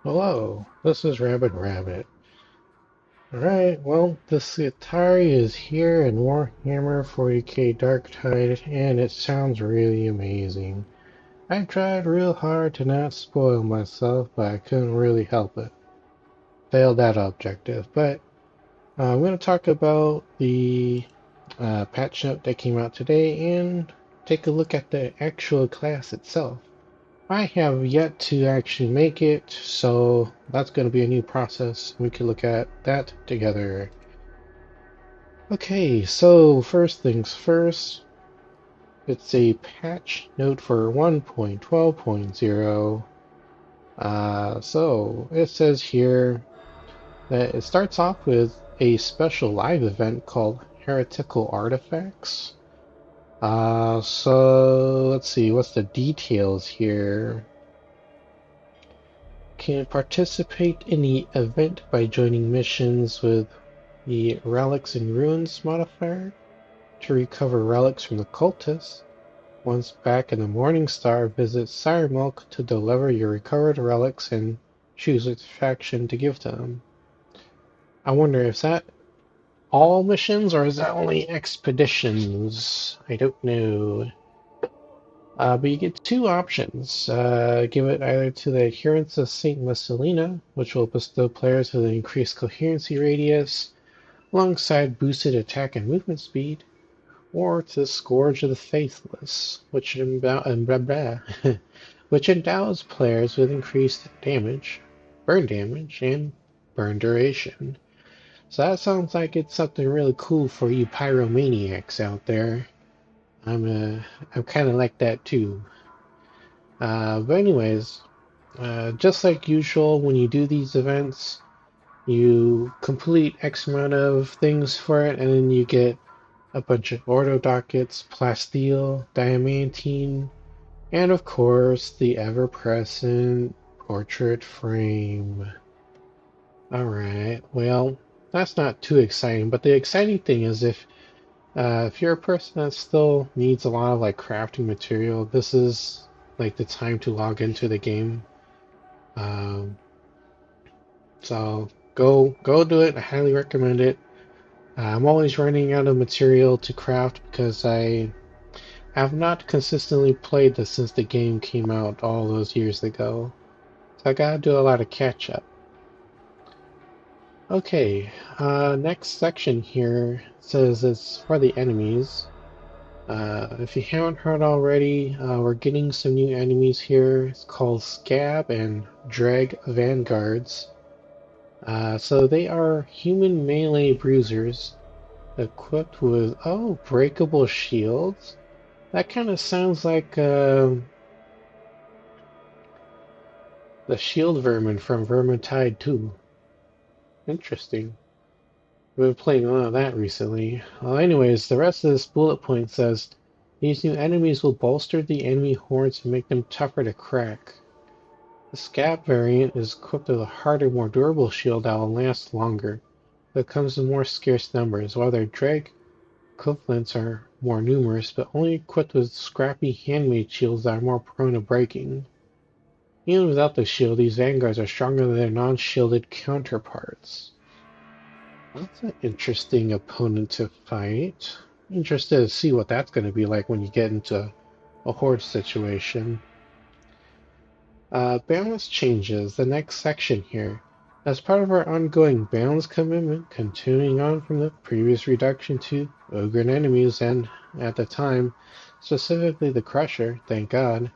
Hello, this is Rabbit. Alright, well, the Skitarii is here in Warhammer 40k Darktide, and it sounds really amazing. I tried real hard to not spoil myself, but I couldn't really help it. Failed that objective, but I'm going to talk about the patch note that came out today and take a look at the actual class itself. I have yet to actually make it, so that's going to be a new process. We can look at that together. Okay, so first things first, it's a patch note for 1.12.0. So it says here that it starts off with a special live event called Heretical Artifacts. So let's see, what's the details here? Can participate in the event by joining missions with the Relics and Ruins modifier to recover relics from the cultists. Once back in the Morning Star, visit Siremilk to deliver your recovered relics and choose which faction to give to them. I wonder if that all missions or is that only expeditions? I don't know. But you get two options. Give it either to the adherents of St. Messalina, which will bestow players with an increased coherency radius, alongside boosted attack and movement speed, or to the Scourge of the Faithless, which, which endows players with increased damage, and burn duration. So that sounds like it's something really cool for you pyromaniacs out there. I'm kind of like that too. But anyways, just like usual, when you do these events, you complete X amount of things for it, and then you get a bunch of Ordo Dockets, Plasteel, Diamantine, and of course the ever-present Portrait Frame. Alright, well, that's not too exciting, but the exciting thing is if you're a person that still needs a lot of like crafting material, this is like the time to log into the game. Um, so go do it. I highly recommend it. I'm always running out of material to craft because I have not consistently played this since the game came out all those years ago. So I gotta do a lot of catch up. Okay, next section here says it's for the enemies. If you haven't heard already, we're getting some new enemies here. It's called Scab and Drag Vanguards. So they are human melee bruisers equipped with, oh, breakable shields. That kind of sounds like the shield vermin from Vermintide 2. Interesting. We've been playing a lot of that recently. Well, anyways, the rest of this bullet point says these new enemies will bolster the enemy hordes and make them tougher to crack. The Scab variant is equipped with a harder, more durable shield that will last longer. It comes in more scarce numbers, while their drag equivalents are more numerous, but only equipped with scrappy handmade shields that are more prone to breaking. Even without the shield, these vanguards are stronger than their non-shielded counterparts. That's an interesting opponent to fight. Interested to see what that's going to be like when you get into a horde situation. Balance changes, the next section here. As part of our ongoing balance commitment, continuing on from the previous reduction to ogre enemies and, at the time, specifically the Crusher, thank God,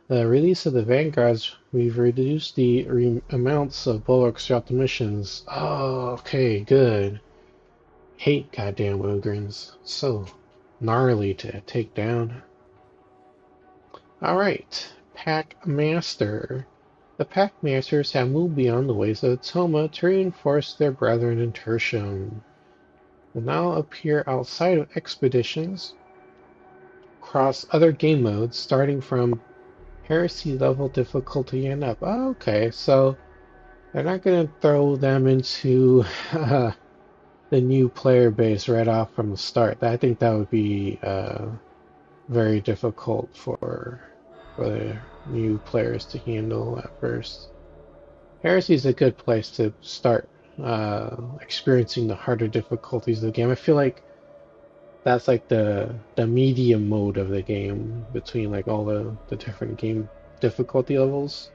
the release of the Vanguards, we've reduced the amounts of bulwarks throughout the missions. Oh, okay, good. Hate goddamn Ogrins. So gnarly to take down. Alright, Pack Master. The Pack Masters have moved beyond the ways of Toma to reinforce their brethren in Tertium. Will now appear outside of expeditions across other game modes, starting from Heresy level difficulty and up. Oh, okay, so they're not going to throw them into the new player base right off from the start. I think that would be very difficult for the new players to handle at first. Heresy is a good place to start experiencing the harder difficulties of the game. I feel like that's like the medium mode of the game between like all the different game difficulty levels.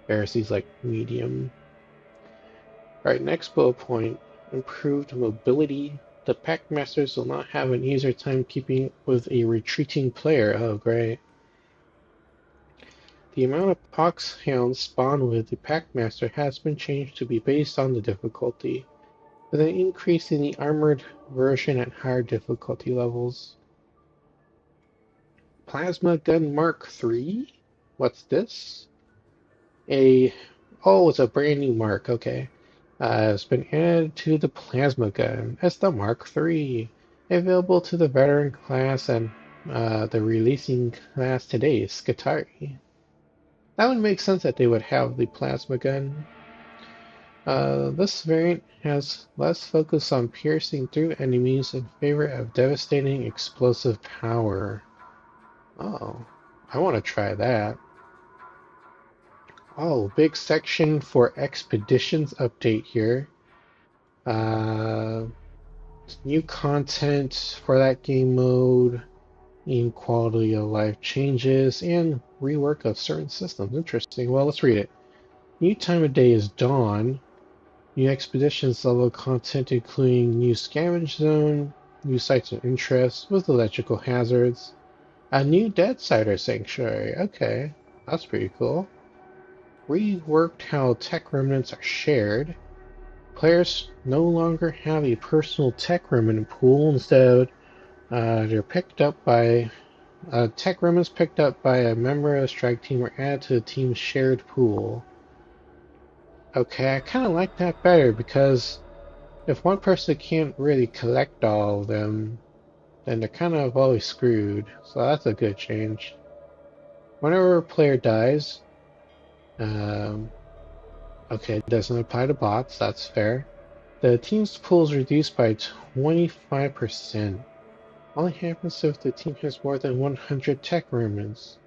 Heresy's like medium. Alright, next bullet point, improved mobility. The pack masters will not have an easier time keeping with a retreating player. Oh, great. The amount of poxhounds spawned with the packmaster has been changed to be based on the difficulty, with an increase in the armored version at higher difficulty levels. Plasma Gun Mark III? What's this? Oh, it's a brand new mark, okay. It's been added to the Plasma Gun. It's the Mark III, available to the veteran class and the releasing class today, Skitarii. That would make sense that they would have the Plasma Gun. This variant has less focus on piercing through enemies in favor of devastating explosive power. Oh, I want to try that. Oh, big section for expeditions update here. Uh, New content for that game mode, in quality of life changes, and rework of certain systems. Interesting. Well, let's read it. New time of day is dawn. New expeditions level content including new scavenge zone, new sites of interest with electrical hazards, a new Deadsider sanctuary. Okay, that's pretty cool. Reworked how tech remnants are shared. Players no longer have a personal tech remnant pool. Instead, they're picked up by tech remnants picked up by a member of the strike team are added to the team's shared pool. Okay, I kind of like that better because if one person can't really collect all of them, then they're kind of always screwed. So that's a good change. Whenever a player dies, um, okay, it doesn't apply to bots, that's fair. The team's pool is reduced by 25%. Only happens if the team has more than 100 tech remnants.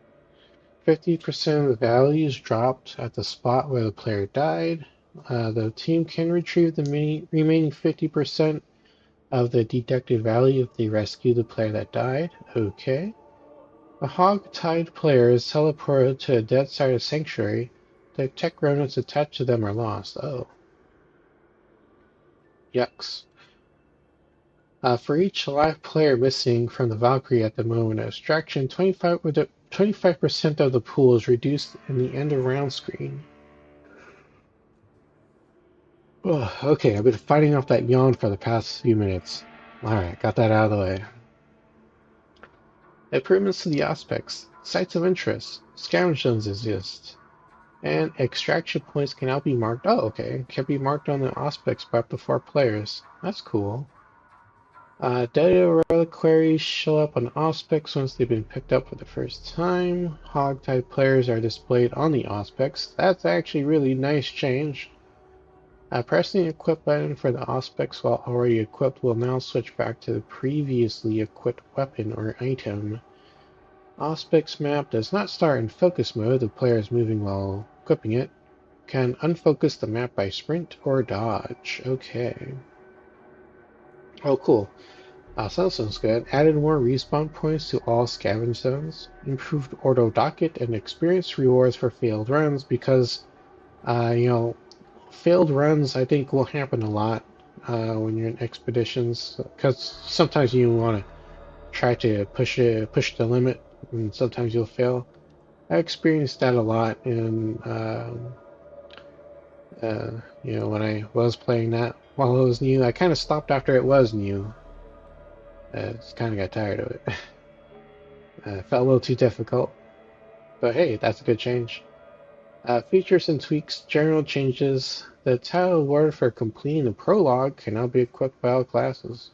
50% of the value is dropped at the spot where the player died. The team can retrieve the remaining 50% of the deducted value if they rescue the player that died. Okay. A hog-tied player is teleported to a dead-sided sanctuary. The tech remnants attached to them are lost. Oh. Yucks. For each live player missing from the Valkyrie at the moment of extraction, 25% of the pool is reduced in the end of round screen. Ugh, okay, I've been fighting off that yawn for the past few minutes. Alright, got that out of the way. Improvements to the aspects. Sites of interest. Scavenge zones exist. And extraction points can now be marked. Oh, okay. Can be marked on the aspects by up to 4 players. That's cool. Data reliquaries show up on aspects once they've been picked up for the first time. Hog-type players are displayed on the aspects. That's actually really nice change. Pressing the equip button for the aspects while already equipped will now switch back to the previously equipped weapon or item. Aspects map does not start in focus mode. The player is moving while equipping it. Can unfocus the map by sprint or dodge. Okay. Oh, cool. So that sounds good. Added more respawn points to all scavenge zones. Improved auto docket and experience rewards for failed runs because, failed runs I think will happen a lot when you're in expeditions because sometimes you want to try to push the limit, and sometimes you'll fail. I experienced that a lot in when I was playing that while it was new. I kind of stopped after it was new. Just kind of got tired of it. It felt a little too difficult, but hey, that's a good change. Features and tweaks, general changes. The title award for completing the prologue can now be equipped by all classes.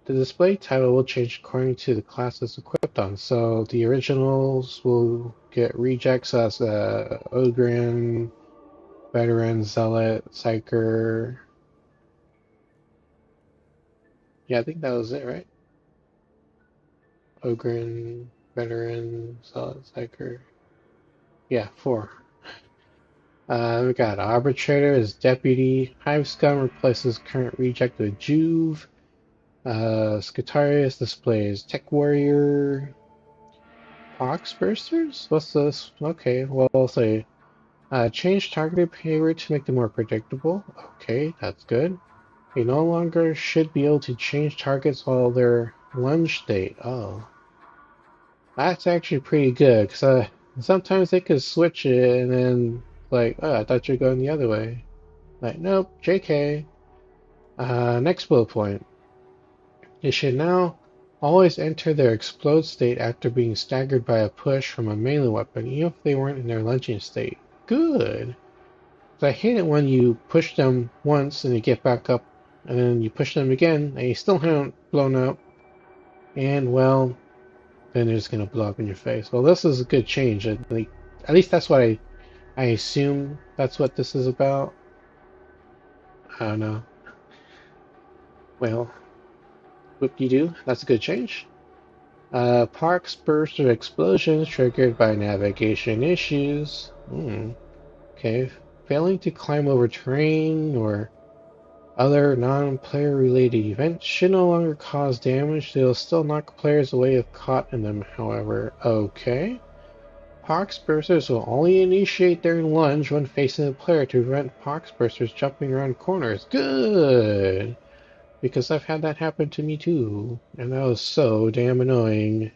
The display title will change according to the classes equipped on. So the originals will get rejects as Ogren, Veteran, Zealot, Psyker. Yeah, I think that was it, right? Ogren, Veteran, Zealot, Psyker. Yeah, 4. We got Arbitrator as Deputy. Hive Scum replaces current reject with Juve. Skitarii displays Tech Warrior. Pox Bursters? What's this? Okay, well, I'll say change targeted behavior to make them more predictable. Okay, that's good. You no longer should be able to change targets while they're lunge state. Oh, that's actually pretty good, because sometimes they could switch it and then, like, oh, I thought you were going the other way. Like, nope, JK. Next bullet point. You should now always enter their explode state after being staggered by a push from a melee weapon, even if they weren't in their lunging state. Good. 'Cause I hate it when you push them once and you get back up, and then you push them again and you still haven't blown up, and well, then they're just gonna blow up in your face. Well, this is a good change. At least that's what I assume that's what this is about. I don't know. Well, whoop-de-doo. That's a good change. Parks burst of explosions triggered by navigation issues. Okay. Failing to climb over terrain or other non-player related events should no longer cause damage. They'll still knock players away if caught in them, however. Okay. Pox bursters will only initiate their lunge when facing the player to prevent pox bursters jumping around corners. Good! Because I've had that happen to me too, and that was so damn annoying.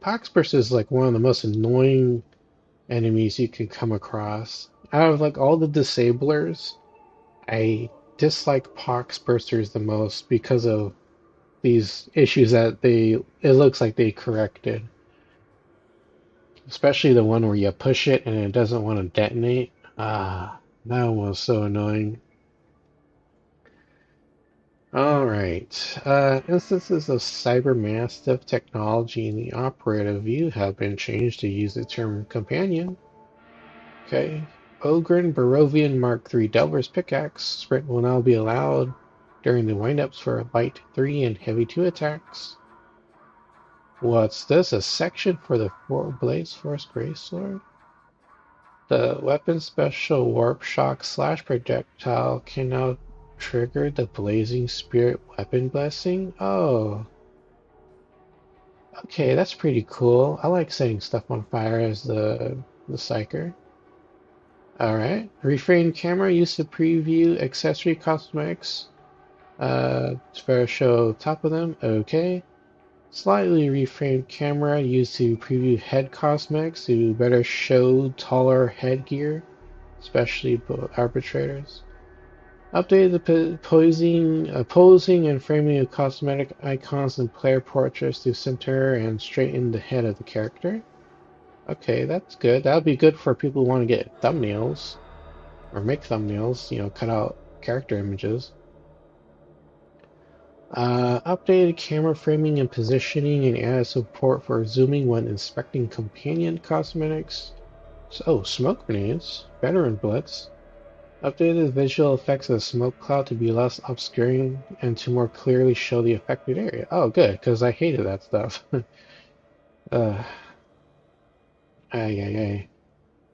Poxburst is like one of the most annoying enemies you can come across. Out of like all the disablers, I dislike Poxbursters the most because of these issues that it looks like they corrected. Especially the one where you push it and it doesn't want to detonate. Ah, that one was so annoying. Alright. Instances of cybermassive technology in the operative view have been changed to use the term companion. Okay. Ogren Barovian Mark III Delver's Pickaxe. Sprint will now be allowed during the windups for Light 3 and Heavy 2 attacks. What's this? A section for the Blaze Force Greysword? The weapon special Warp Shock / projectile can now trigger the Blazing Spirit weapon blessing? Oh. Okay, that's pretty cool. I like setting stuff on fire as the Psyker. Alright. Reframe camera used to preview accessory cosmetics. To better show top of them. Okay. Slightly reframed camera used to preview head cosmetics to better show taller headgear, especially arbitrators. Updated the posing and framing of cosmetic icons and player portraits to center and straighten the head of the character. Okay, that's good. That'll be good for people who want to get thumbnails or make thumbnails, cut out character images. Updated camera framing and positioning and added support for zooming when inspecting companion cosmetics. Oh, smoke grenades. Veteran Blitz. Updated visual effects of the smoke cloud to be less obscuring and to more clearly show the affected area. Oh, good, because I hated that stuff. uh, ay.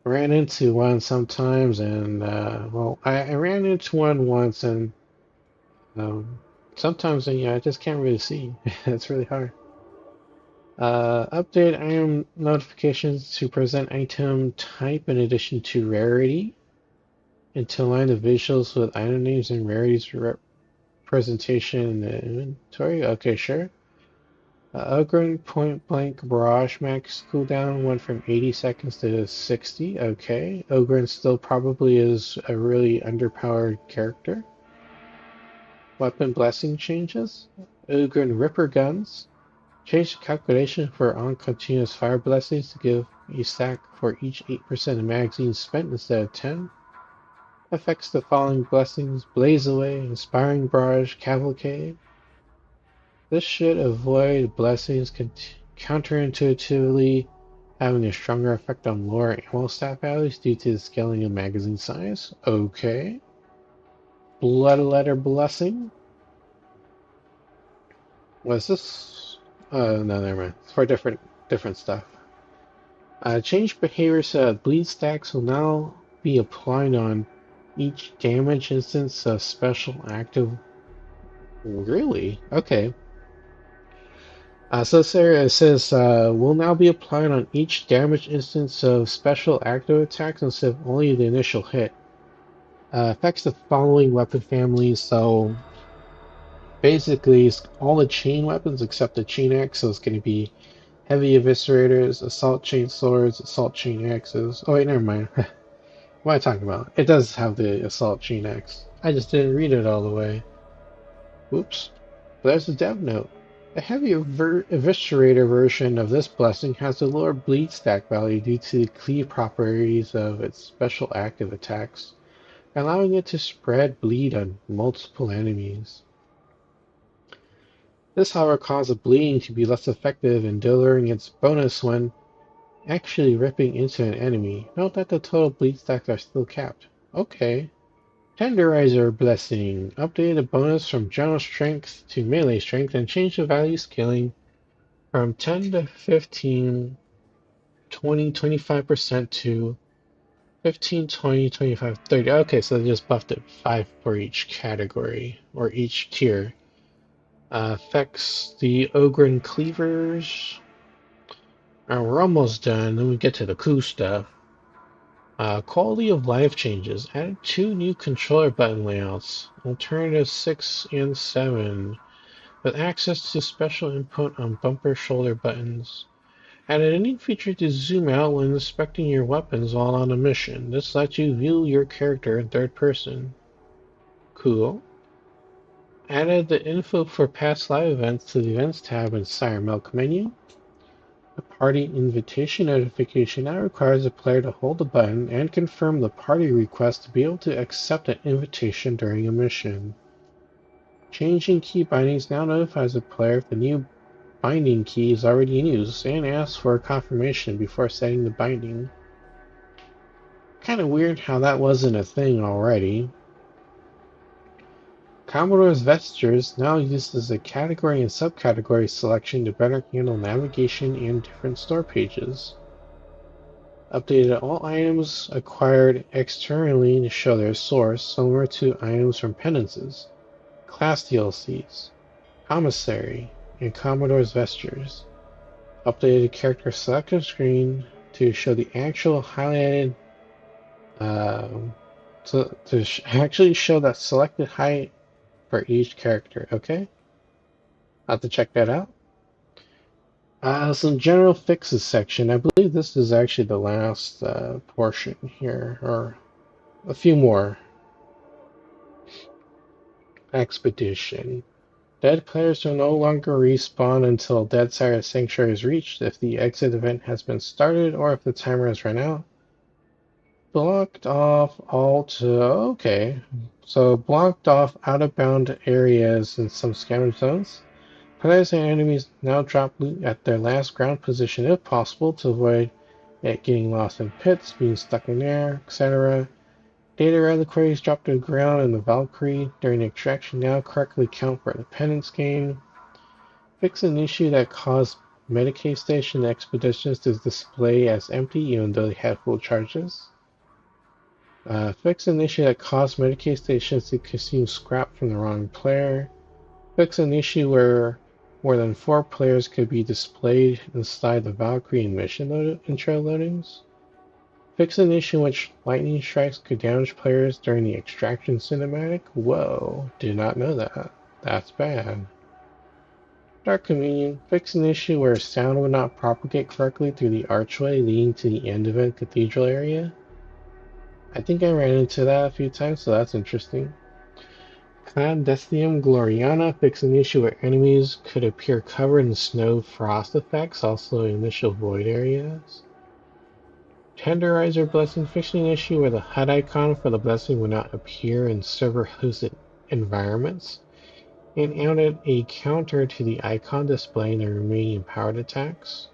Ran into one sometimes, and, well, I ran into one once, and sometimes, I just can't really see. It's really hard. Update item notifications to present item type in addition to rarity, and to align the visuals with item names and rarities presentation in the inventory. Okay, sure. Ogren point blank barrage max cooldown went from 80 seconds to 60. Okay. Ogren still probably is a really underpowered character. Weapon blessing changes. Ogren Ripper guns. Change the calculation for on-continuous fire blessings to give a stack for each 8% of magazines spent instead of 10. Affects the following blessings: Blaze Away, Inspiring Barrage, Cavalcade. This should avoid blessings counterintuitively having a stronger effect on lower ammo stat values due to the scaling of magazine size. Okay. Bloodletter Blessing. Was this? No, never mind. It's for different stuff. Change behavior so that bleed stacks will now be applied on each damage instance of special active. Really? Okay. So Sarah, it says will now be applied on each damage instance of special active attacks instead of only the initial hit. Affects the following weapon families. So basically, it's all the chain weapons except the chain axe. So it's going to be heavy eviscerators, assault chain swords, assault chain axes. Oh wait, never mind. What am I talking about? It does have the assault chain axe. I just didn't read it all the way. Oops. There's a dev note. The heavy eviscerator version of this blessing has a lower bleed stack value due to the cleave properties of its special active attacks, allowing it to spread bleed on multiple enemies. This, however, causes bleeding to be less effective in delivering its bonus when actually ripping into an enemy. Note that the total bleed stacks are still capped. Okay. Tenderizer Blessing. Update the bonus from general strength to melee strength and change the value scaling from 10 to 15, 20, 25% to 15, 20, 25, 30. Okay, so they just buffed it 5 for each category or each tier. Affects the Ogren Cleavers. We're almost done. Then we get to the cool stuff. Quality of life changes. Added 2 new controller button layouts. Alternative 6 and 7. With access to special input on bumper shoulder buttons. Added a neat feature to zoom out when inspecting your weapons while on a mission. This lets you view your character in third person. Cool. Added the info for past live events to the events tab in Sire Milk menu. The party invitation notification now requires the player to hold the button and confirm the party request to be able to accept an invitation during a mission. Changing key bindings now notifies the player if the new binding key is already in use and asks for a confirmation before setting the binding. Kinda weird how that wasn't a thing already. Commodore's Vestures now used as a category and subcategory selection to better handle navigation and different store pages. Updated all items acquired externally to show their source, similar to items from penances, class DLCs, commissary, and Commodore's Vestures. Updated character selection screen to show the actual highlighted to actually show that selected height for each character. Okay, I'll have to check that out. Some general fixes section. I believe this is actually the last portion here, or a few more. Expedition. Dead players will no longer respawn until Dead Sire Sanctuary is reached if the exit event has been started or if the timer has run out. Blocked off okay. So blocked off out-of-bound areas in some scavenger zones. Players and enemies now drop loot at their last ground position if possible to avoid it getting lost in pits, being stuck in air, etc. Data reliquaries dropped to the ground in the Valkyrie during extraction now correctly count for the penance gain. Fix an issue that caused Medicaid station expeditions to display as empty even though they had full charges. Fix an issue that caused Medicaid stations to consume scrap from the wrong player. Fix an issue where more than 4 players could be displayed inside the Valkyrie and mission intro loadings. Fix an issue in which lightning strikes could damage players during the extraction cinematic. Whoa, did not know that. That's bad. Dark Communion. Fix an issue where sound would not propagate correctly through the archway leading to the end event cathedral area. I think I ran into that a few times, so that's interesting. Clandestium Gloriana. Fix an issue where enemies could appear covered in snow frost effects, also initial void areas. Tenderizer Blessing. Fix an issue where the HUD icon for the blessing would not appear in server-hosted environments, and added a counter to the icon displaying the remaining empowered attacks.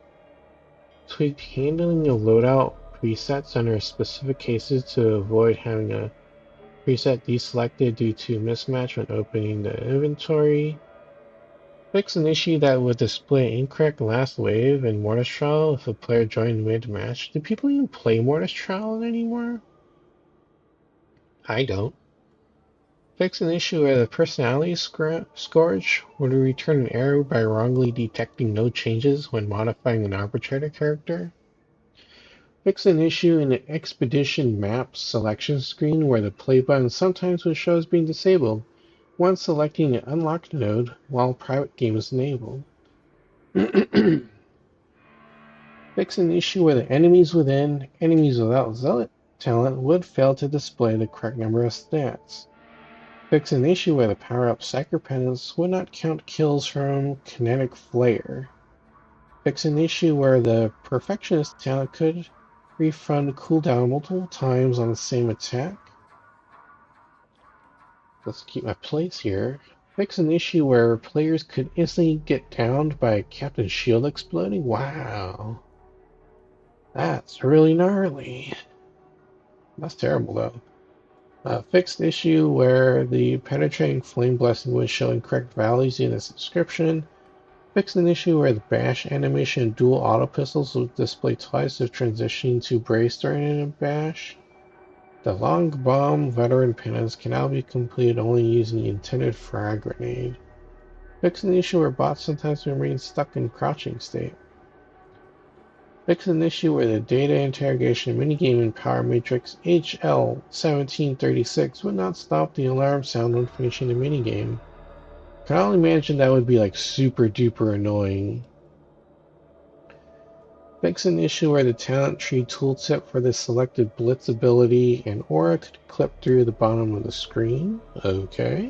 Tweaked handling of loadout presets under specific cases to avoid having a preset deselected due to mismatch when opening the inventory. Fix an issue that would display incorrect last wave in Mortis Trial if a player joined mid-match. Do people even play Mortis Trial anymore? I don't. Fix an issue where the personality scourge would return an error by wrongly detecting no changes when modifying an arbitrator character. Fix an issue in the Expedition map selection screen where the play button sometimes will show as being disabled when selecting an unlocked node while private game is enabled. Fix an issue where the enemies within enemies without zealot talent would fail to display the correct number of stats. Fix an issue where the power-up Sacred Penance would not count kills from Kinetic Flare. Fix an issue where the Perfectionist talent could refund cooldown multiple times on the same attack. Let's keep my place here. Fix an issue where players could instantly get downed by Captain Shield exploding. Wow. That's really gnarly. That's terrible, though. Fixed issue where the penetrating flame blessing was showing correct values in its description. Fixed an issue where the bash animation and dual auto pistols will display twice if transitioning to brace during a bash. The long bomb veteran penance can now be completed only using the intended frag grenade. Fix an issue where bots sometimes remain stuck in crouching state. Fix an issue where the data interrogation minigame in Power Matrix HL1736 would not stop the alarm sound when finishing the minigame. I can only imagine that would be like super duper annoying. Fix an issue where the talent tree tooltip for the selected blitz ability and aura could clip through the bottom of the screen. Okay.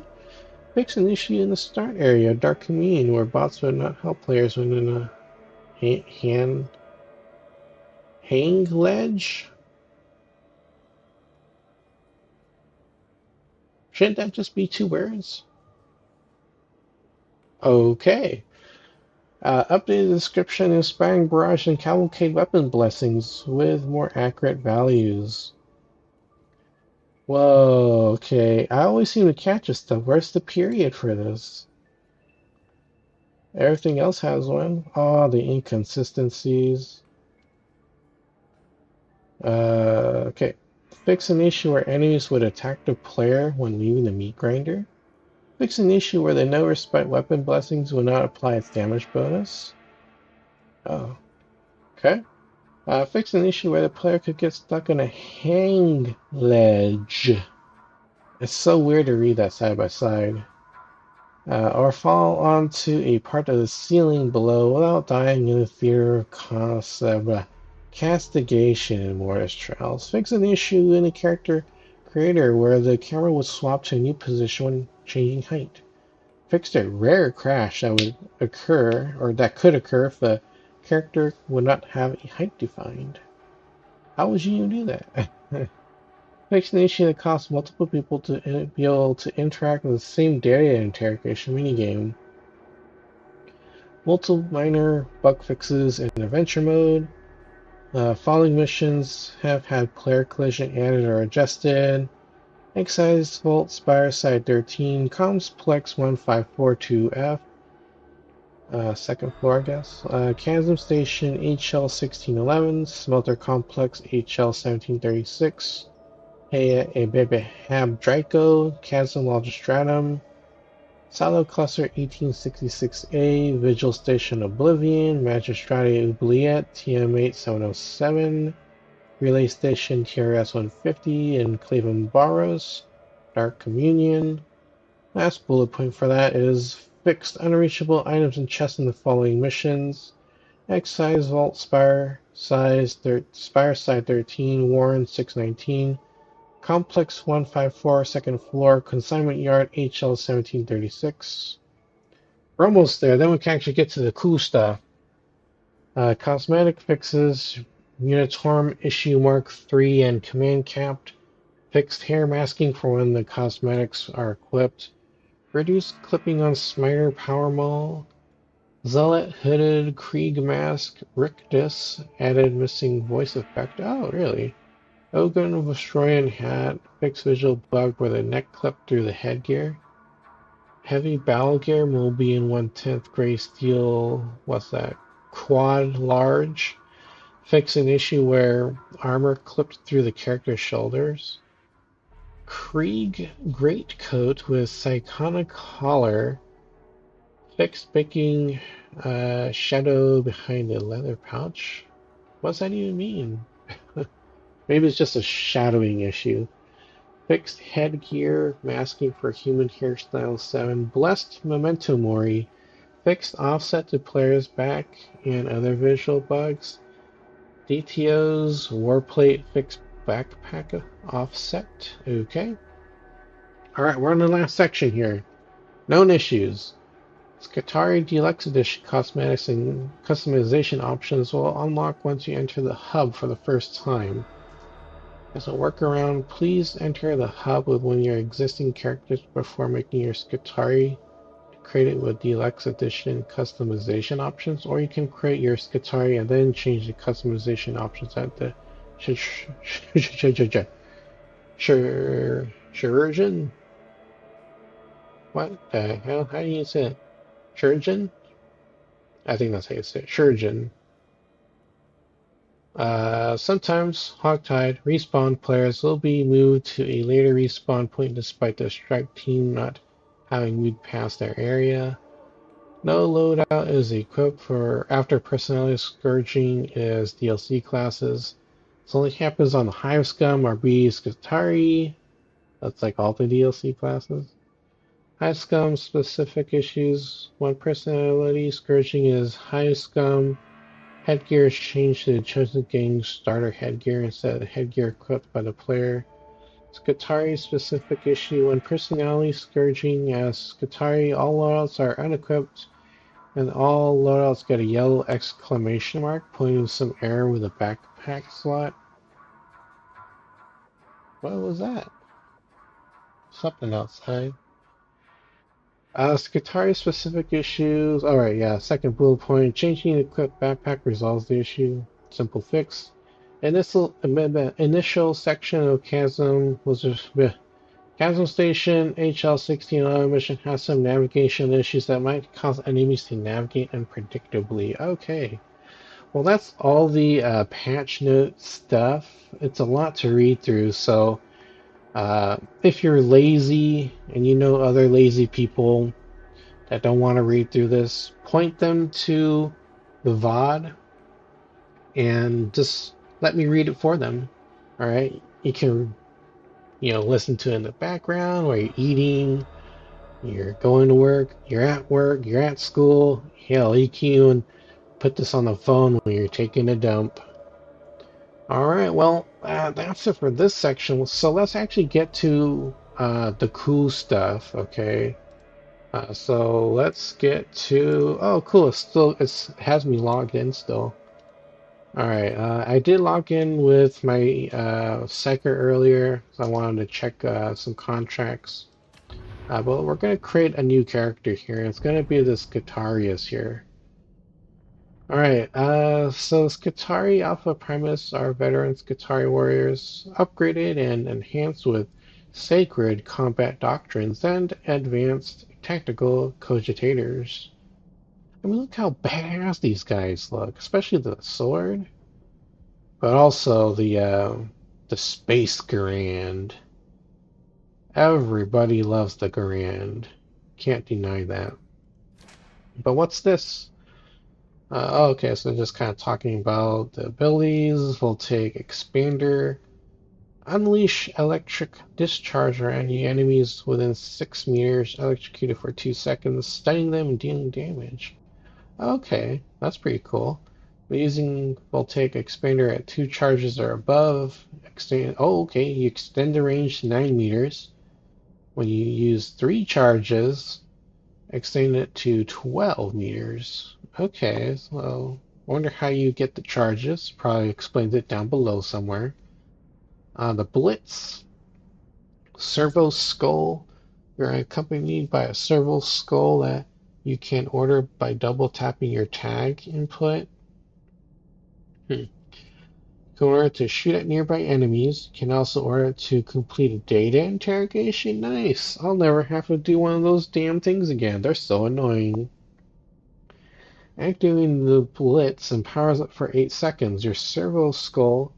Fix an issue in the start area of Dark Communion where bots would not help players when in a hang ledge. Shouldn't that just be 2 words? Okay. Updated description, inspiring barrage and cavalcade weapon blessings with more accurate values. Whoa, okay. I always seem to catch this stuff. Where's the period for this? Everything else has one. Oh, the inconsistencies. Okay. Fix an issue where enemies would attack the player when leaving the meat grinder. Fix an issue where the no respite weapon blessings will not apply its damage bonus. Oh, okay. Fix an issue where the player could get stuck on a hang ledge. It's so weird to read that side by side. Or fall onto a part of the ceiling below without dying in the theater of castigation in Mortis Trials. Fix an issue in the character creator where the camera would swap to a new position when changing height. Fixed a rare crash that would occur, or that could occur if the character would not have a height defined. How would you do that? Fixed an issue that costs multiple people to be able to interact with the same data interrogation minigame. Multiple minor bug fixes in adventure mode. Following missions have had player collision added or adjusted. Excise Vault Spire Side 13, Complex 1542F, second floor, I guess. Chasm Station HL 1611, Smelter Complex HL 1736, Ebebe Draco, Chasm Logistratum, Silo Cluster 1866A, Vigil Station Oblivion, Magistrate Oubliette TM8707, Relay Station TRS 150 in Cleveland Barrows, Dark Communion. Last bullet point for that is fixed unreachable items and chests in the following missions. Excise Vault Spire Side 13, Warren 619, Complex 154, second floor, Consignment Yard HL 1736. We're almost there, then we can actually get to the cool stuff. Cosmetic fixes, Uniform Issue Mark III and Command Capped. Fixed hair masking for when the cosmetics are equipped. Reduced clipping on Smiter Power Maul. Zealot Hooded Krieg Mask. Rictus added missing voice effect. Oh, really? Ogun of Destroyan Hat. Fixed visual bug where the neck clipped through the headgear. Heavy battle gear will be in 1/10 gray steel. What's that? Quad large. Fix an issue where armor clipped through the character's shoulders. Krieg greatcoat with Psychonic collar. Fix picking shadow behind the leather pouch. What's that even mean? Maybe it's just a shadowing issue. Fixed headgear, masking for human hairstyle 7. Blessed memento mori. Fixed offset to player's back and other visual bugs. DTO's warplate fixed backpack offset. Okay. Alright, we're on the last section here. Known issues. Skitarii Deluxe Edition cosmetics and customization options will unlock once you enter the hub for the first time. As a workaround, please enter the hub with one of your existing characters before making your Skitarii. Create it with Deluxe Edition customization options, or you can create your Skitarii and then change the customization options at the Chirurgeon? What the hell? How do you say it? Chirurgeon? I think that's how you say it. Chirurgeon. Sometimes Hogtide respawn players will be moved to a later respawn point despite the strike team not having moved past their area. No loadout is equipped for after personality scourging is DLC classes. This only happens on the Hive Scum, Rabid, Skitarii. That's like all the DLC classes. Hive Scum specific issues. One personality scourging is Hive Scum. Headgear is changed to the Chosen Gang's starter headgear instead of the headgear equipped by the player. Skitarii specific issue. When personality scourging as Skitarii, all loadouts are unequipped, and all loadouts get a yellow exclamation mark pointing to some error with a backpack slot. What was that? Something outside. Skitarii specific issues. Alright, yeah, second bullet point. Changing the equipped backpack resolves the issue. Simple fix. Initial section of Chasm was Chasm Station HL16 mission has some navigation issues that might cause enemies to navigate unpredictably. Okay. Well, that's all the patch note stuff. It's a lot to read through, so if you're lazy and you know other lazy people that don't want to read through this, point them to the VOD and just let me read it for them. All right, you can, listen to it in the background while you're eating, you're going to work, you're at school. Hell, you can even put this on the phone when you're taking a dump. All right, well, that's it for this section. So let's actually get to the cool stuff, okay? So let's get to. Oh, cool! It has me logged in still. All right, I did log in with my Psyker earlier, so I wanted to check some contracts. But we're gonna create a new character here. It's gonna be this Skitarius here. Alright, so Skitarii Alpha Primus are veteran Skitarii warriors, upgraded and enhanced with sacred combat doctrines and advanced tactical cogitators. I mean, look how badass these guys look, especially the sword, but also the Space Garand. Everybody loves the Garand. Can't deny that. But what's this? Okay, so just kind of talking about the abilities. We'll take Expander, Unleash Electric Discharge on any enemies within 6 meters, electrocuted for 2 seconds, stunning them and dealing damage. Okay, that's pretty cool. We'll take Expander at 2 charges or above. Okay, you extend the range to 9 meters. When you use 3 charges, extend it to 12 meters. Okay, so I wonder how you get the charges. Probably explains it down below somewhere. The Blitz, Servo Skull. You're accompanied by a Servo Skull that you can order by double tapping your tag input. can order it to shoot at nearby enemies. Can also order it to complete a data interrogation. Nice. I'll never have to do one of those damn things again. They're so annoying. Activating the blitz and powers up for 8 seconds. Your servo skull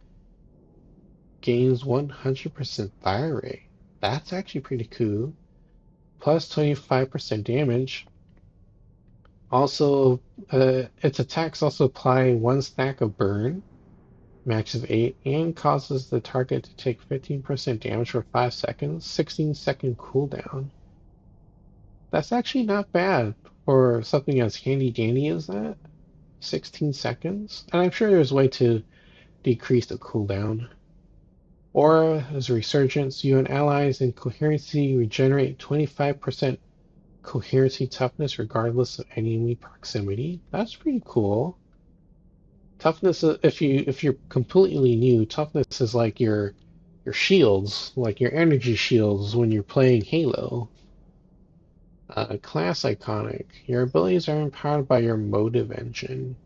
gains 100% fire rate. That's actually pretty cool. Plus 25% damage. Also, its attacks also apply 1 stack of burn, max of 8, and causes the target to take 15% damage for 5 seconds, 16-second cooldown. That's actually not bad for something as handy dandy as that. 16 seconds. And I'm sure there's a way to decrease the cooldown. Aura is a resurgence. You and allies in coherency regenerate 25% coherency toughness regardless of enemy proximity. That's pretty cool. Toughness, if you're completely new, toughness is like your shields, like your energy shields when you're playing Halo. Class iconic. Your abilities are empowered by your motive engine.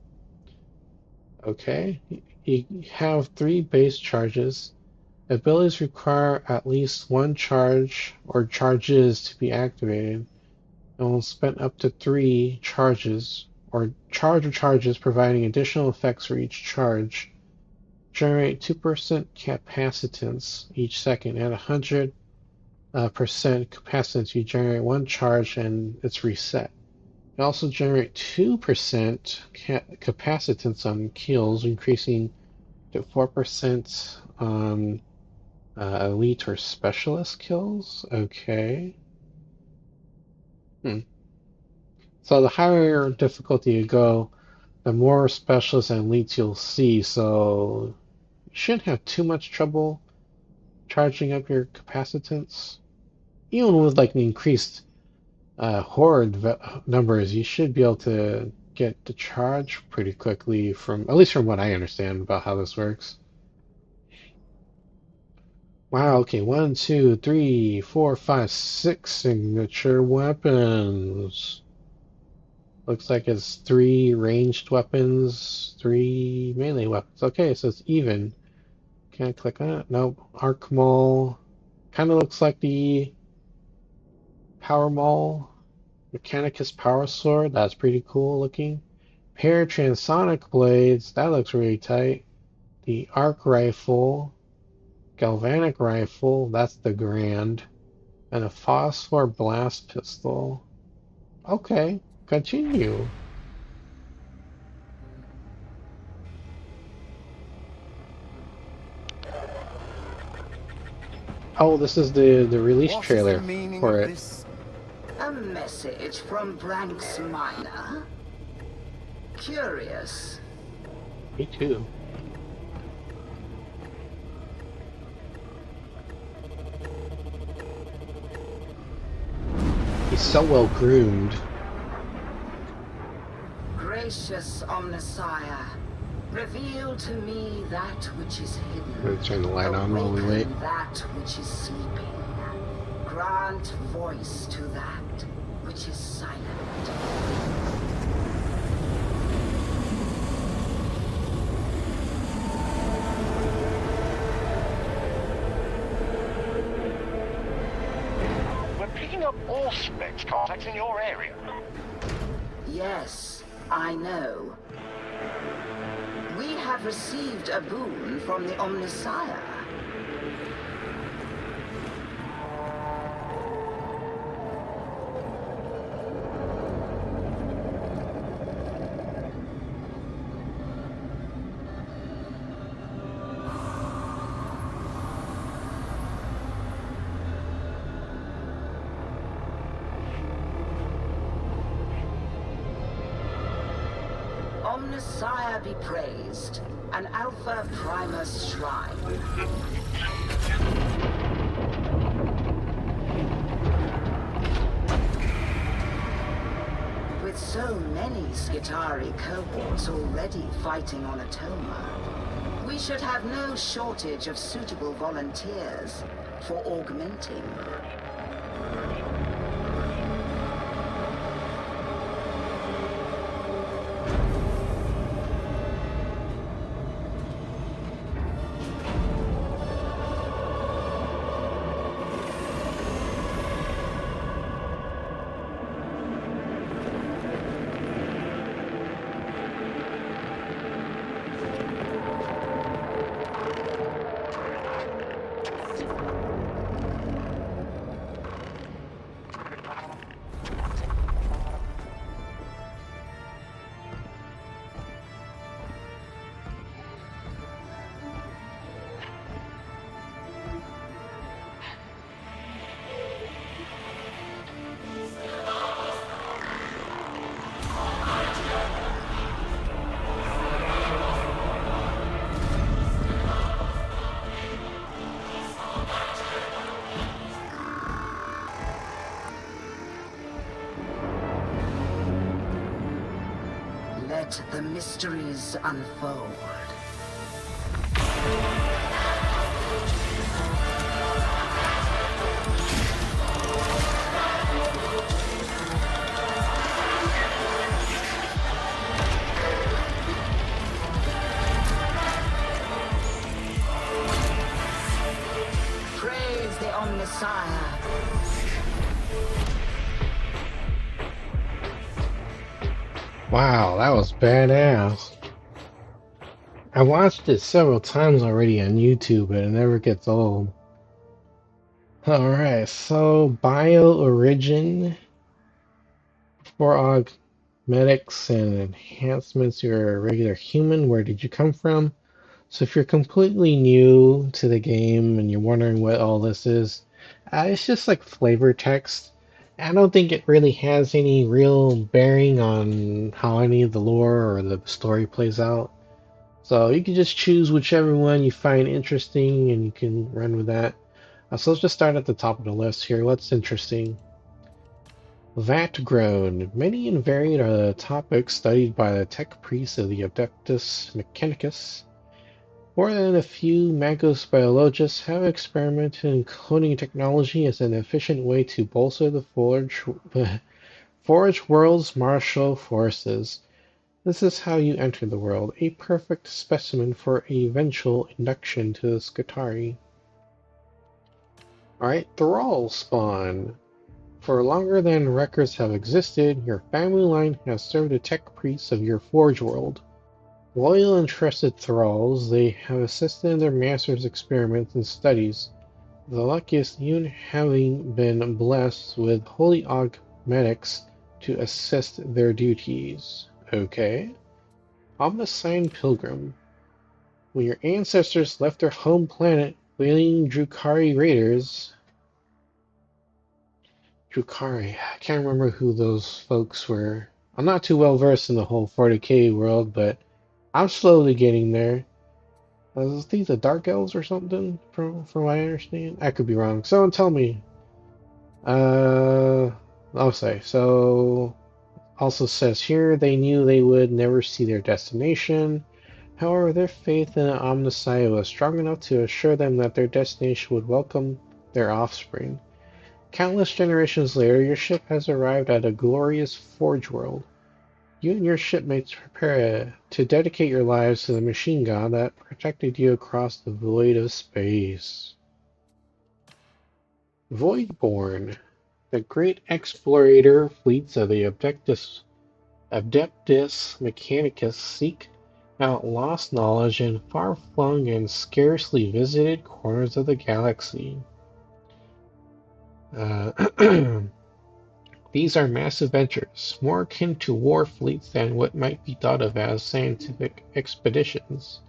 Okay. You have 3 base charges. Abilities require at least 1 charge or charges to be activated, and will spend up to 3 charges or charges providing additional effects for each charge. Generate 2% capacitance each second. At 100% capacitance, you generate 1 charge and it's reset. You also generate 2% capacitance on kills, increasing to 4% on elite or specialist kills. Okay. So the higher difficulty you go, the more specialists and elites you'll see. So you shouldn't have too much trouble charging up your capacitance. Even with like the increased horde numbers, you should be able to get the charge pretty quickly, from at least from what I understand about how this works. Wow, okay, 1, 2, 3, 4, 5, 6 signature weapons. Looks like it's 3 ranged weapons, 3 melee weapons. Okay, so it's even. Can I click on it? Nope. Arc Maul. Kind of looks like the Power Maul. Mechanicus Power Sword. That's pretty cool looking. Pair Transonic Blades. That looks really tight. The Arc Rifle. Galvanic Rifle. That's the Grand. And a Phosphor Blast Pistol. Okay. Continue. Oh, this is the release trailer for it. A message from Branks Minor? Curious. Me too. He's so well groomed. Gracious Omnissiah, reveal to me that which is hidden. I'm gonna turn the light on while we wait. That which is sleeping. Grant voice to that which is silent. We're picking up all specs contacts in your area. Yes, I know. We have received a boon from the Omnissiah. Omnissiah be praised, an Alpha Primus shrine. With so many Skitarii cohorts already fighting on Atoma, we should have no shortage of suitable volunteers for augmenting. Let the mysteries unfold. Praise the Omnissiah. Wow, that was badass. I watched it several times already on YouTube, but it never gets old. Alright, so Bio Origin for augmetics and enhancements. You're a regular human. Where did you come from? So if you're completely new to the game and you're wondering what all this is, it's just like flavor text. I don't think it really has any real bearing on how any of the lore or the story plays out. So you can just choose whichever one you find interesting and you can run with that. So let's just start at the top of the list here. What's interesting? Vat grown. Many and varied are the topics studied by the tech priests of the Adeptus Mechanicus. More than a few magos biologists have experimented in cloning technology as an efficient way to bolster the Forge world's martial forces. This is how you enter the world, a perfect specimen for eventual induction to the Skitarii. Alright, Thrall spawn. For longer than records have existed, your family line has served the tech priests of your Forge world. Loyal and trusted thralls, they have assisted in their master's experiments and studies, the luckiest even having been blessed with holy augmetics to assist their duties. Okay. Omniscient Pilgrim. When your ancestors left their home planet, fleeing Drukhari raiders... Drukhari, I can't remember who those folks were. I'm not too well versed in the whole 40k world, but I'm slowly getting there. Are these the Dark Elves or something, from what I understand? I could be wrong. Someone tell me. I'll say. So, also says here, they knew they would never see their destination. However, their faith in the Omnissiah was strong enough to assure them that their destination would welcome their offspring. Countless generations later, your ship has arrived at a glorious Forge world. You and your shipmates prepare to dedicate your lives to the machine god that protected you across the void of space. Voidborn. The great explorator fleets of the Adeptus Mechanicus seek out lost knowledge in far-flung and scarcely visited corners of the galaxy. These are massive ventures, more akin to war fleets than what might be thought of as scientific expeditions.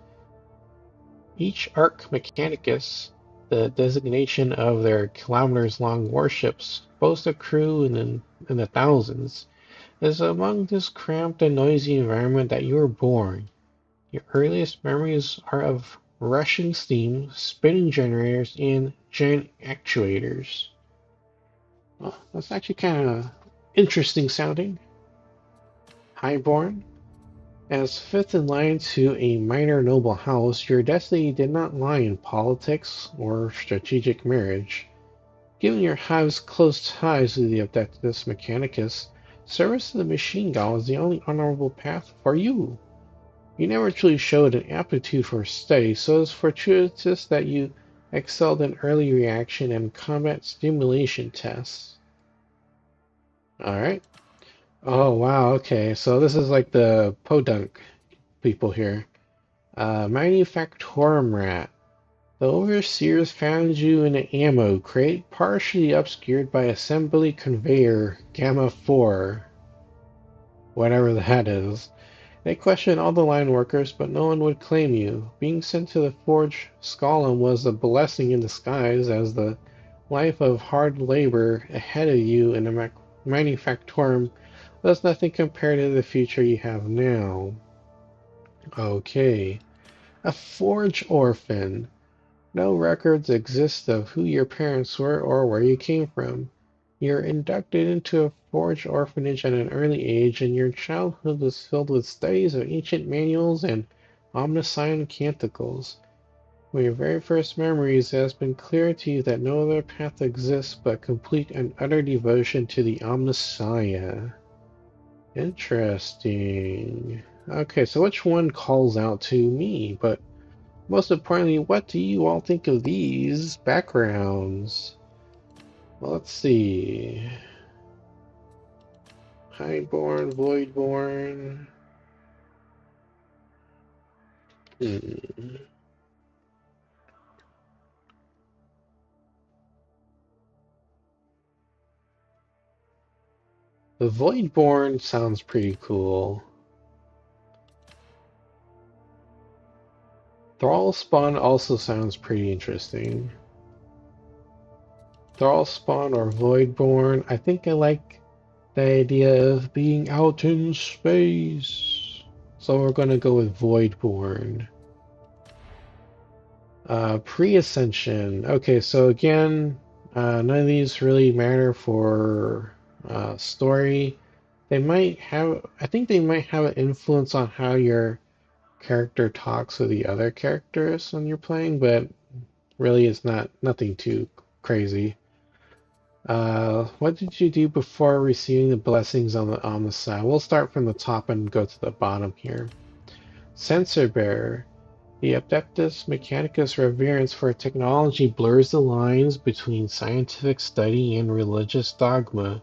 Each Arch Mechanicus, the designation of their kilometers-long warships, boasts a crew in the thousands. It is among this cramped and noisy environment that you were born. Your earliest memories are of rushing steam, spinning generators, and giant actuators. Well, that's actually kind of interesting sounding. Highborn. As fifth in line to a minor noble house, your destiny did not lie in politics or strategic marriage. Given your hive's close ties to the Adeptus Mechanicus, service to the machine god was the only honorable path for you. You never truly showed an aptitude for study, so it's fortuitous that you excelled in early reaction and combat stimulation tests. Alright. Oh, wow, okay. So this is like the podunk people here. Manufactorum Rat. The overseers found you in an ammo crate, partially obscured by assembly conveyor Gamma 4. Whatever that is. They questioned all the line workers, but no one would claim you. Being sent to the Forge Skolum was a blessing in disguise, as the life of hard labor ahead of you in the Manufactorum was nothing compared to the future you have now. Okay. A Forge orphan. No records exist of who your parents were or where you came from. You're inducted into a forged orphanage at an early age, and your childhood was filled with studies of ancient manuals and omniscient canticles. From your very first memories, it has been clear to you that no other path exists but complete and utter devotion to the Omnissiah. Interesting. Okay, so which one calls out to me? But most importantly, what do you all think of these backgrounds? Well, let's see. Highborn, Voidborn. Hmm. The Voidborn sounds pretty cool. Thrallspawn also sounds pretty interesting. Thrallspawn or Voidborn. I think I like the idea of being out in space. So we're gonna go with Voidborn. Pre-Ascension. Okay, so again, none of these really matter for story. They might have, I think they might have an influence on how your character talks with the other characters when you're playing, but really it's nothing too crazy. What did you do before receiving the blessings on the side? We'll start from the top and go to the bottom here. Sensor Bearer. The Adeptus Mechanicus reverence for technology blurs the lines between scientific study and religious dogma.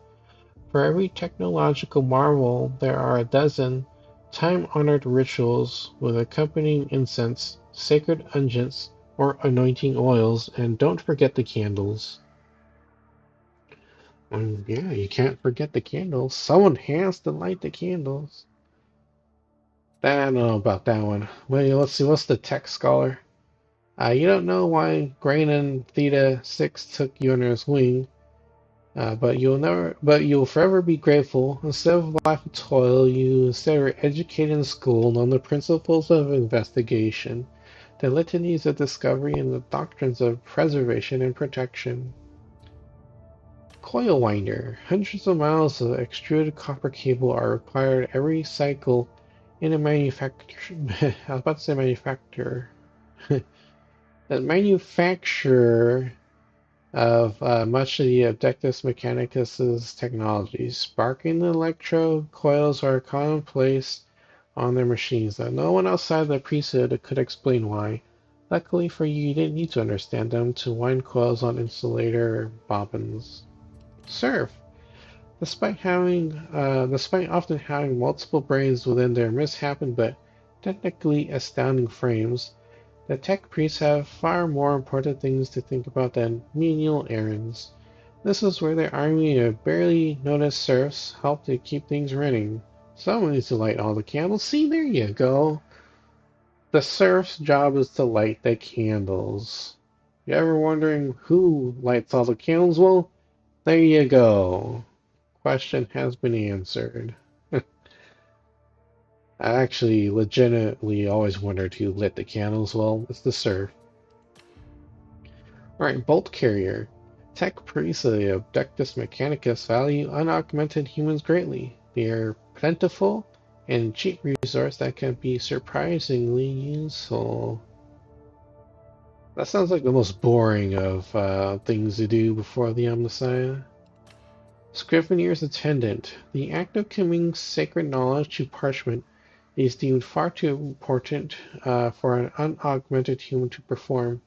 For every technological marvel, there are a dozen time-honored rituals with accompanying incense, sacred unguents, or anointing oils, and don't forget the candles. Yeah, you can't forget the candles. Someone has to light the candles. I don't know about that one. Well, let's see. What's the tech scholar? You don't know why Granin Theta 6 took you under his wing, but you'll forever be grateful. Instead of a life of toil, you instead were educated in school on the principles of investigation, the litanies of discovery, and the doctrines of preservation and protection. Coil winder. Hundreds of miles of extruded copper cable are required every cycle in a manufacture. I was about to say manufacturer. The manufacturer of much of the Adeptus Mechanicus's technologies. Sparking electro coils are commonplace on their machines, though no one outside the priesthood could explain why. Luckily for you, you didn't need to understand them to wind coils on insulator bobbins. Serve. Despite often having multiple brains within their misshapen but technically astounding frames, the tech priests have far more important things to think about than menial errands. This is where their army of barely noticed serfs help to keep things running. Someone needs to light all the candles. See, there you go. The serf's job is to light the candles. You ever wondering who lights all the candles? Well, there you go. Question has been answered. I actually legitimately always wondered who lit the candles. Well, it's the serf. Alright, Bolt Carrier. Tech priests of the Abductus Mechanicus value unaugmented humans greatly. They are plentiful and cheap resource that can be surprisingly useful. That sounds like the most boring of things to do before the Omnissiah. Scrivener's Attendant. The act of committing sacred knowledge to parchment is deemed far too important for an unaugmented human to perform.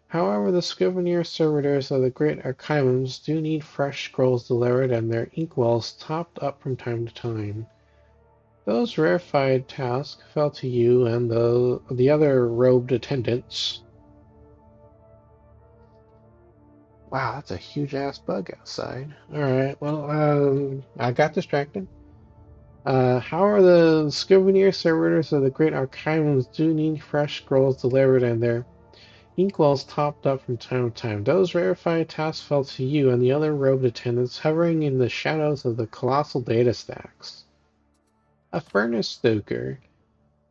However, the Scrivener servitors of the great archivums do need fresh scrolls delivered and their inkwells topped up from time to time. Those rarefied tasks fell to you and the other robed attendants. Wow, that's a huge ass bug outside. Alright, well, I got distracted. However, the Scrivener servitors of the great archivums do need fresh scrolls delivered and their inkwells topped up from time to time. Those rarefied tasks fell to you and the other robed attendants hovering in the shadows of the colossal data stacks. A furnace stoker.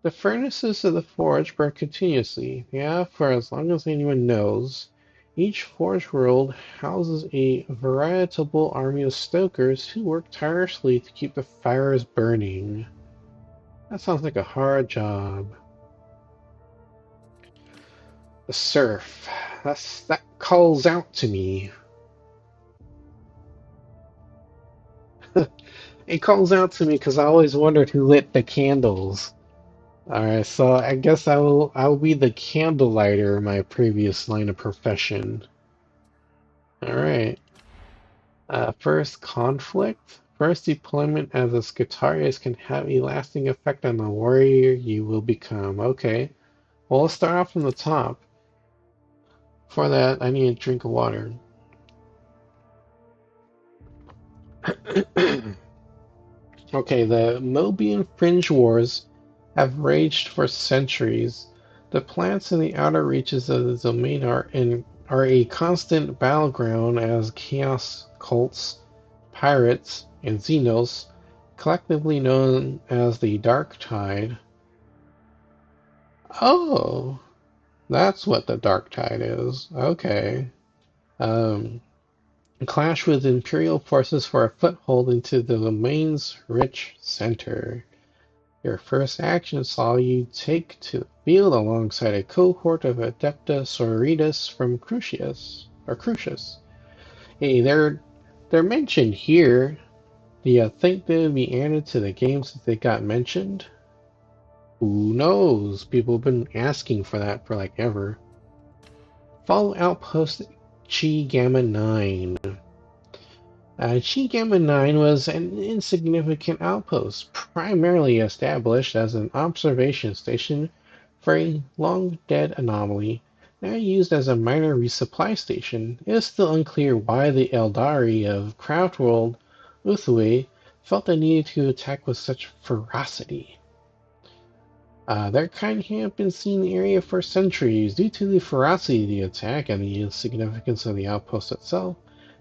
The furnaces of the forge burn continuously, yeah, for as long as anyone knows, Each forge world houses a veritable army of stokers who work tirelessly to keep the fires burning. That sounds like a hard job. The surf. That calls out to me. It calls out to me because I always wondered who lit the candles. Alright, so I guess I will be the candle lighter in my previous line of profession. Alright. First conflict. First deployment as a Skitarii can have a lasting effect on the warrior you will become. Okay. Well, let's start off from the top. For that, I need a drink of water. Okay, the Mobian Fringe Wars have raged for centuries. The plants in the outer reaches of the domain are a constant battleground as chaos cults, pirates, and Xenos, collectively known as the Darktide. Oh, that's what the Darktide is. Okay. Um, clash with Imperial forces for a foothold into the domain's rich center. Your first action saw you take to the field alongside a cohort of Adepta Sororitas from Crucius. Hey, they're mentioned here. Do you think they would be added to the games if they got mentioned? Who knows? People have been asking for that for like ever. Follow Outpost Chi Gamma 9. Chi Gamma 9 was an insignificant outpost, primarily established as an observation station for a long-dead anomaly, now used as a minor resupply station. It is still unclear why the Eldari of Craftworld Uthue felt the need to attack with such ferocity. Their kind have been seen in the area for centuries. Due to the ferocity of the attack and the insignificance of the outpost itself,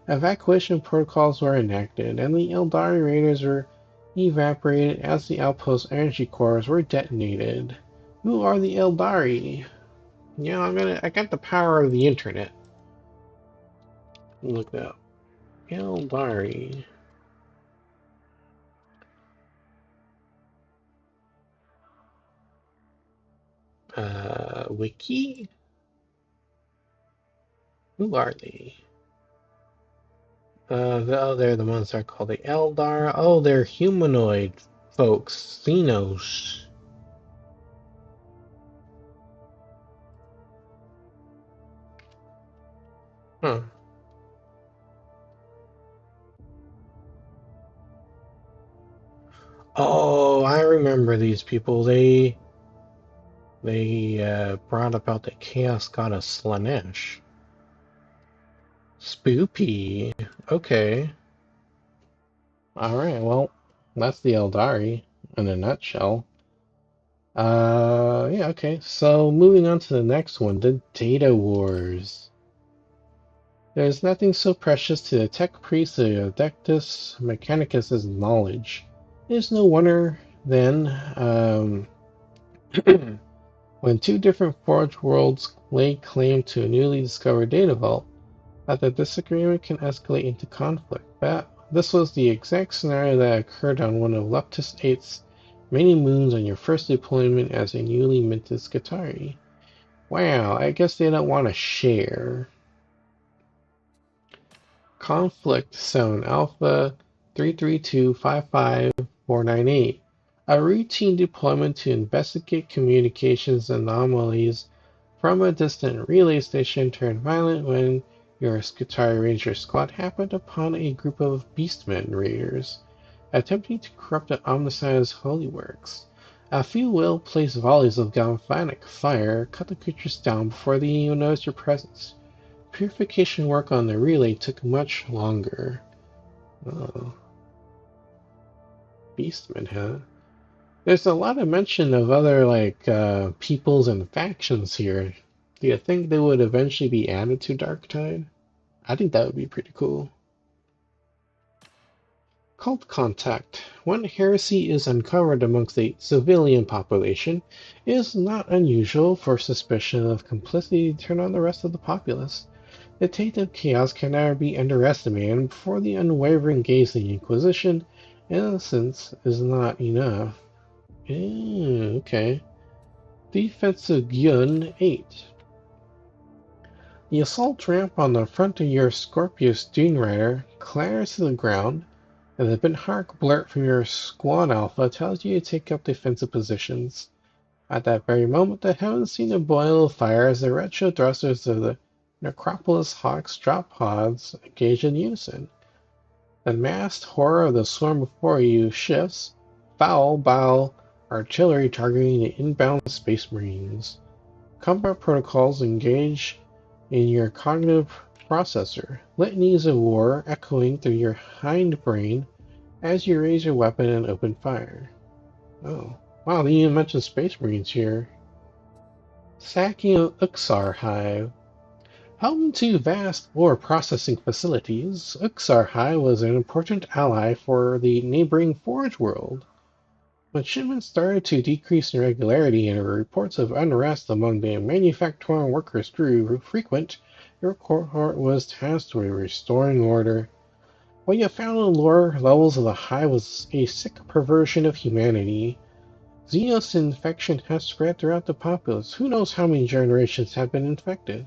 evacuation protocols were enacted, and the Eldari raiders were evaporated as the outpost's energy cores were detonated. Who are the Eldari? I got the power of the internet. Look that up. Eldari. Wiki? Who are they? They're the ones that are called the Eldar. Oh, they're humanoid folks. Xenos. Huh. Oh, I remember these people. They brought about the Chaos Goddess Slanesh. Spoopy. Okay. Alright, well, that's the Eldari in a nutshell. Yeah, okay. So moving on to the next one, the Data Wars. There's nothing so precious to the tech priest of Adeptus Mechanicus' knowledge. It is no wonder, then, when two different forge worlds lay claim to a newly discovered data vault, that the disagreement can escalate into conflict. This was the exact scenario that occurred on one of Leptus 8's many moons on your first deployment as a newly minted Skitarii. Wow, I guess they don't want to share. Conflict Zone Alpha 332-55498. A routine deployment to investigate communications anomalies from a distant relay station turned violent when your Skitarii Ranger squad happened upon a group of Beastmen raiders attempting to corrupt the Omnissiah's holy works. A few well-placed volleys of galvanic fire cut the creatures down before they even noticed your presence. Purification work on the relay took much longer. Oh. Beastmen, huh? There's a lot of mention of other, peoples and factions here. Do you think they would eventually be added to Darktide? I think that would be pretty cool. Cult contact. When heresy is uncovered amongst the civilian population, it is not unusual for suspicion of complicity to turn on the rest of the populace. The taint of chaos can never be underestimated, and before the unwavering gaze of the Inquisition, innocence is not enough. Okay. Defensive Gyun 8. The assault ramp on the front of your Scorpius Dune Rider clatters to the ground, and the Binhark blurt from your Squad Alpha tells you to take up defensive positions. At that very moment, the heavens seem to boil with fire as the retro thrusters of the Necropolis Hawks drop pods engage in unison. The massed horror of the swarm before you shifts, foul bow artillery targeting the inbound Space Marines. Combat protocols engage in your cognitive processor, litanies of war echoing through your hindbrain as you raise your weapon and open fire. Oh, wow, they even mentioned Space Marines here. Sacking of Uxar Hive. Home to vast ore processing facilities, Uxar Hive was an important ally for the neighboring Forge world. When shipments started to decrease in regularity and reports of unrest among the manufacturing workers grew frequent, your cohort was tasked with restoring order. What you found in the lower levels of the hive was a sick perversion of humanity. Xenos infection has spread throughout the populace. Who knows how many generations have been infected?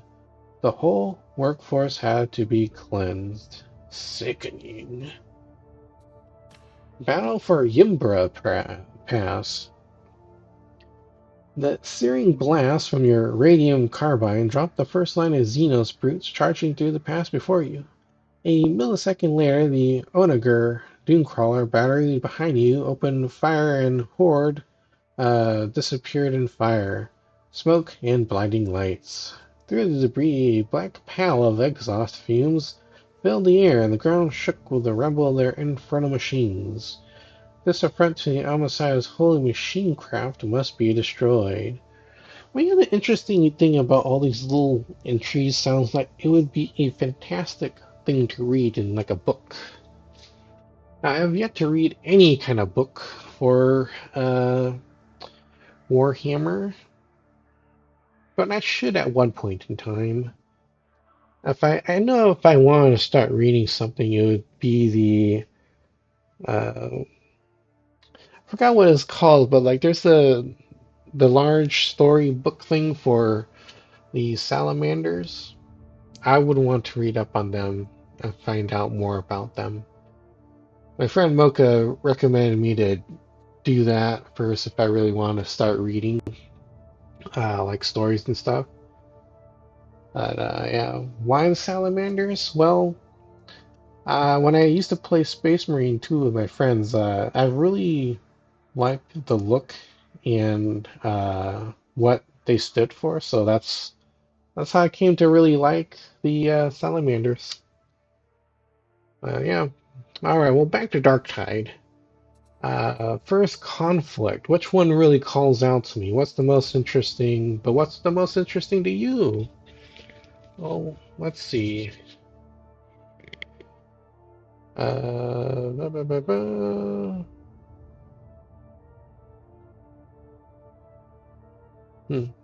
The whole workforce had to be cleansed. Sickening. Battle for Yimbra Pass. The searing blast from your radium carbine dropped the first line of Xenos brutes charging through the pass before you. A millisecond later, the Onager Dunecrawler battery behind you opened fire and Horde disappeared in fire, smoke, and blinding lights. Through the debris, a black pall of exhaust fumes filled the air, and the ground shook with the rumble of their infernal machines. This affront to the Omicide's holy machine craft must be destroyed. One other interesting thing about all these little entries sounds like it would be a fantastic thing to read in like a book. Now, I have yet to read any kind of book for Warhammer, but I should at one point in time. I know if I wanted to start reading something, it would be I forgot what it's called, but like there's the large story book thing for the salamanders. I would want to read up on them and find out more about them. My friend Mocha recommended me to do that first if I really want to start reading like stories and stuff. But yeah, why the salamanders? Well, when I used to play Space Marine 2 with my friends, I really liked the look and what they stood for. So that's how I came to really like the salamanders. Yeah. All right. Well, back to Darktide. First conflict. Which one really calls out to me? What's the most interesting? But what's the most interesting to you? Well, let's see. Ba, ba, ba, ba.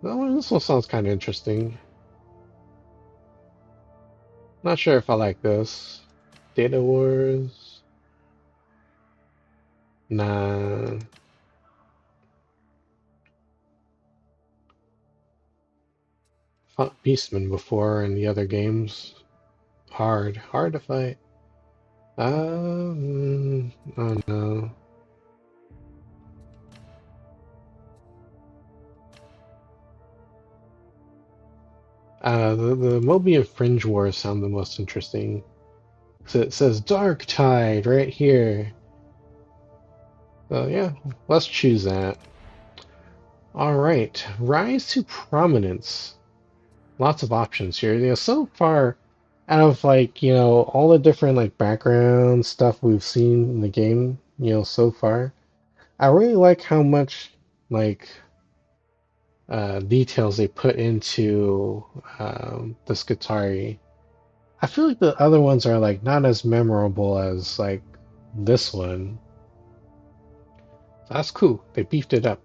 Well, this one sounds kind of interesting. Not sure if I like this. Data Wars. Nah. Fought Beastman before in the other games. Hard to fight. Oh no. The Mobian Fringe Wars sound the most interesting. So it says Darktide right here. So yeah, let's choose that. Alright, Rise to Prominence. Lots of options here. So far, out of like, all the different like background stuff we've seen in the game, so far, I really like how much like details they put into the Skitarii. I feel like the other ones are like not as memorable as like this one. So that's cool. They beefed it up.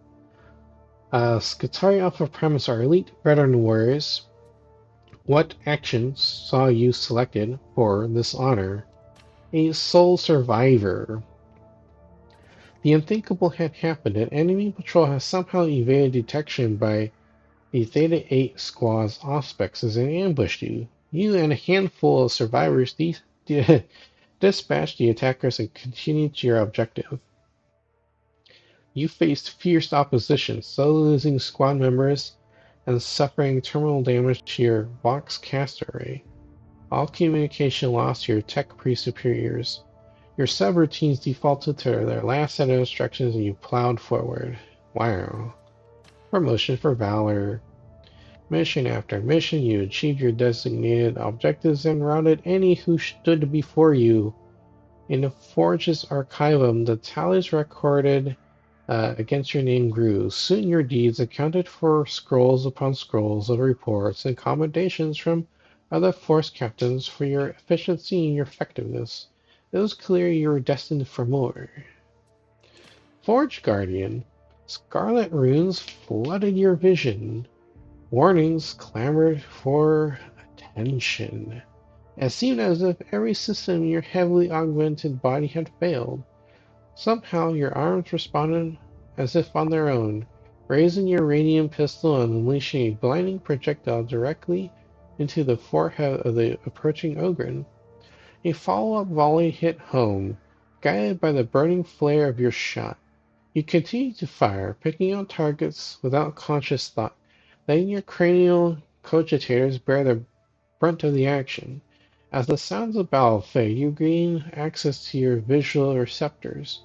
Skitarii Alpha Primus are elite veteran warriors What actions saw you selected for this honor? A sole survivor. The unthinkable had happened. An enemy patrol has somehow evaded detection by the Theta 8 squad's auspex as they ambushed you. You and a handful of survivors dispatched the attackers and continued to your objective. You faced fierce opposition, slowly losing squad members and suffering terminal damage to your Vox caster array. All communication lost to your tech pre-superiors. Your subroutines defaulted to their last set of instructions and you plowed forward. Wow. Promotion for Valor. Mission after mission, you achieved your designated objectives and routed any who stood before you. In the Forge's archivum, the tallies recorded against your name grew. Soon your deeds accounted for scrolls upon scrolls of reports and commendations from other force captains for your efficiency and your effectiveness. It was clear you were destined for more. Forge Guardian. Scarlet runes flooded your vision. Warnings clamored for attention. It seemed as if every system in your heavily augmented body had failed. Somehow your arms responded as if on their own, raising your radium pistol and unleashing a blinding projectile directly into the forehead of the approaching Ogren. A follow-up volley hit home, guided by the burning flare of your shot. You continued to fire, picking out targets without conscious thought, letting your cranial cogitators bear the brunt of the action. As the sounds of battle fade, you gain access to your visual receptors,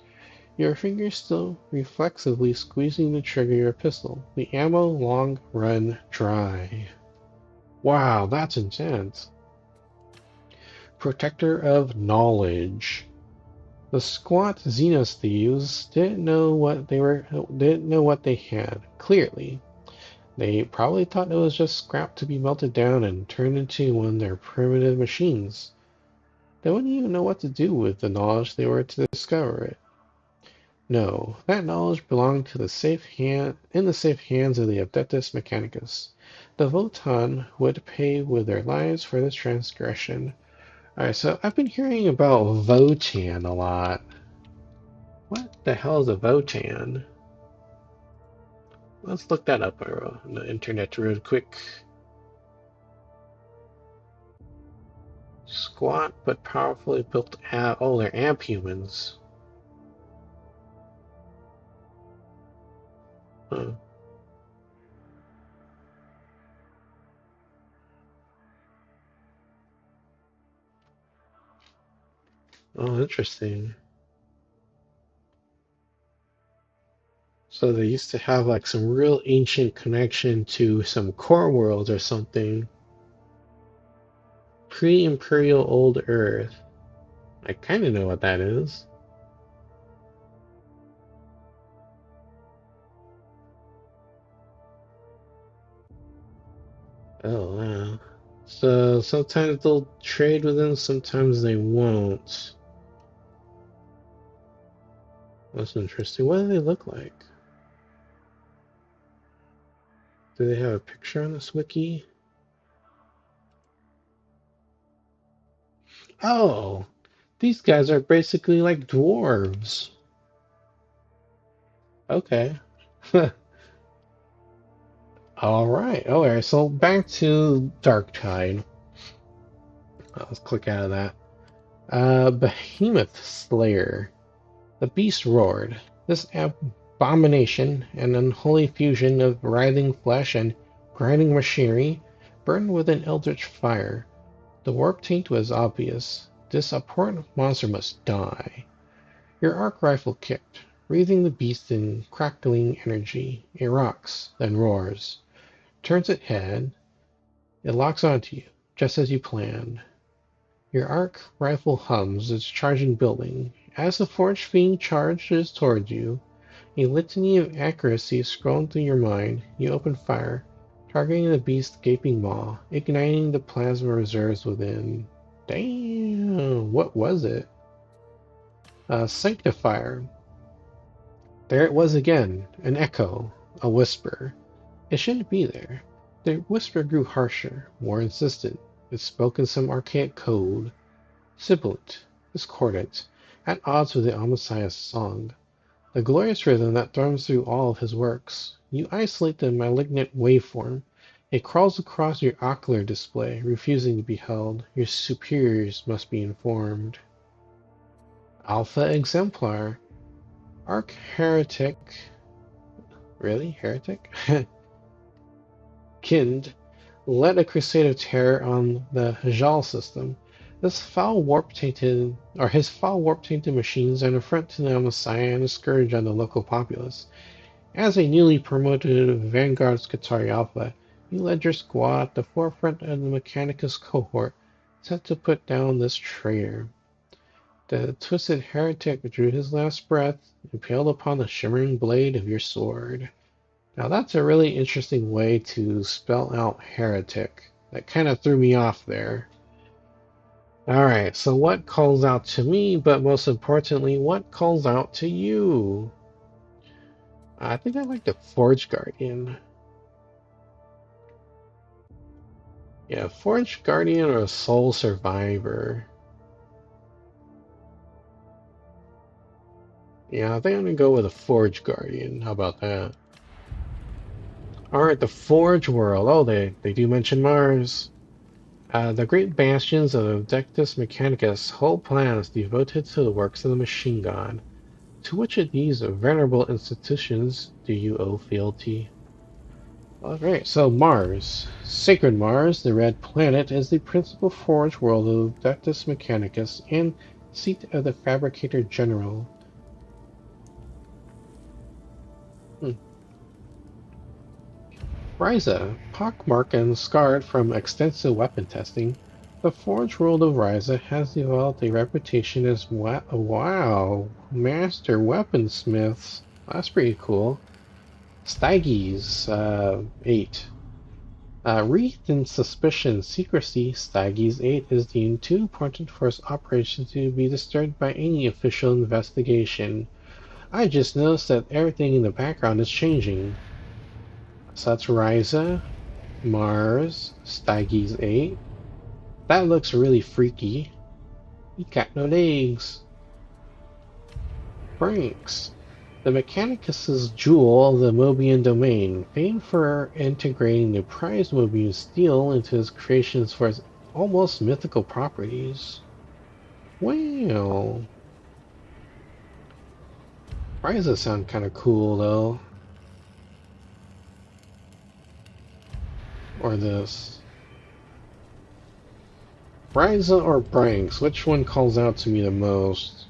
your fingers still reflexively squeezing the trigger of your pistol, the ammo long run dry. Wow, that's intense. Protector of Knowledge. The squat Xenos thieves didn't know what they had. Clearly, they probably thought it was just scrap to be melted down and turned into one of their primitive machines. They wouldn't even know what to do with the knowledge they were to discover it. No, that knowledge belonged to the safe hands of the Adeptus Mechanicus. The Votan would pay with their lives for this transgression. Alright, so I've been hearing about Votan a lot. What the hell is a Votan? Let's look that up on the internet real quick. Squat but powerfully built oh, they're amp humans. Huh. Oh, interesting. So they used to have like some real ancient connection to some core worlds or something. Pre-Imperial Old Earth. I kind of know what that is. Oh, wow. So sometimes they'll trade with them, sometimes they won't. That's interesting. What do they look like? Do they have a picture on this wiki? Oh, these guys are basically like dwarves. Okay. All right. So back to Darktide. Let's click out of that. Behemoth Slayer. The beast roared. This abomination, an unholy fusion of writhing flesh and grinding machinery, burned with an eldritch fire. The warp taint was obvious. This abhorrent monster must die. Your arc rifle kicked, wreathing the beast in crackling energy. It rocks, then roars. Turns its head. It locks onto you, just as you planned. Your arc rifle hums its charging building. As the forged fiend charges towards you, a litany of accuracy scrolling through your mind, you open fire, targeting the beast's gaping maw, igniting the plasma reserves within. Damn, what was it? Sanctifier. There it was again, an echo, a whisper. It shouldn't be there. The whisper grew harsher, more insistent. It spoke in some archaic code, sibilant, discordant, at odds with the Messiah's song, the glorious rhythm that thrums through all of his works. You isolate the malignant waveform. It crawls across your ocular display, refusing to be held. Your superiors must be informed. Alpha Exemplar. Arch Heretic. Really? Heretic? Kind led a crusade of terror on the Hajal system. His foul warp-tainted machines are an affront to the Messiah and a scourge on the local populace. As a newly promoted Vanguard Skitarii Alpha, you led your squad at the forefront of the Mechanicus cohort, set to put down this traitor. The twisted heretic drew his last breath, impaled upon the shimmering blade of your sword. Now that's a really interesting way to spell out heretic. That kind of threw me off there. Alright, so what calls out to me, but most importantly, what calls out to you? I think I like the Forge Guardian. Yeah, Forge Guardian or Soul Survivor. Yeah, I think I'm gonna go with a Forge Guardian. How about that? Alright, the Forge World. Oh, they do mention Mars. The great bastions of Dectus Mechanicus hold plans devoted to the works of the machine god. To which of these venerable institutions do you owe fealty? Alright, so Mars. Sacred Mars, the red planet, is the principal forge world of Dectus Mechanicus and seat of the Fabricator General. Ryza, pockmarked and scarred from extensive weapon testing, the forge world of Ryza has developed a reputation as master weaponsmiths. That's pretty cool. Styges, 8. Wreathed in suspicion and secrecy, Styges 8 is deemed too important for its operation to be disturbed by any official investigation. I just noticed that everything in the background is changing. So that's Ryza, Mars, Styges 8. That looks really freaky. He got no legs. Franks. The Mechanicus' jewel of the Mobian domain, famed for integrating the prized Mobian steel into his creations for its almost mythical properties. Wow. Ryza sound kind of cool though. Or this. Ryza or Branks, which one calls out to me the most?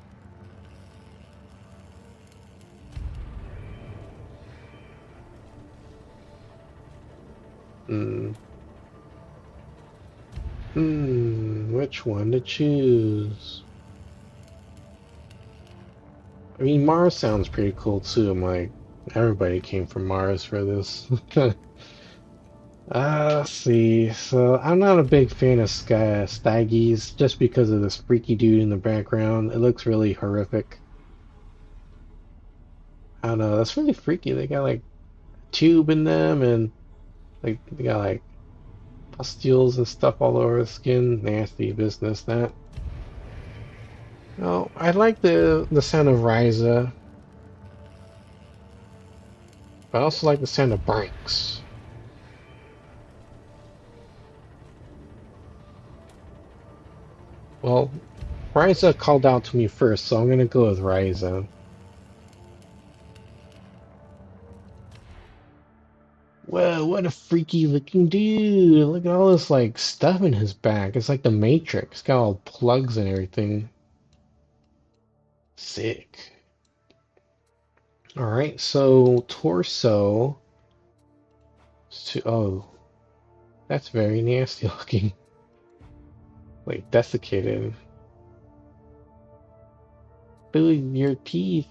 Which one to choose? I mean, Mars sounds pretty cool too. I'm like, everybody came from Mars for this. Let's see. So, I'm not a big fan of Styges just because of this freaky dude in the background. It looks really horrific. I don't know. That's really freaky. They got like a tube in them and like they got like pustules and stuff all over the skin. Nasty business, that. No, I like the sound of Ryza. But I also like the sound of Branks. Well, Ryza called out to me first, so I'm gonna go with Ryza. Whoa, what a freaky looking dude! Look at all this like stuff in his back. It's like the Matrix. It's got all plugs and everything. Sick. Alright, so torso. Oh, that's very nasty looking. Like desiccated. Dude, your teeth.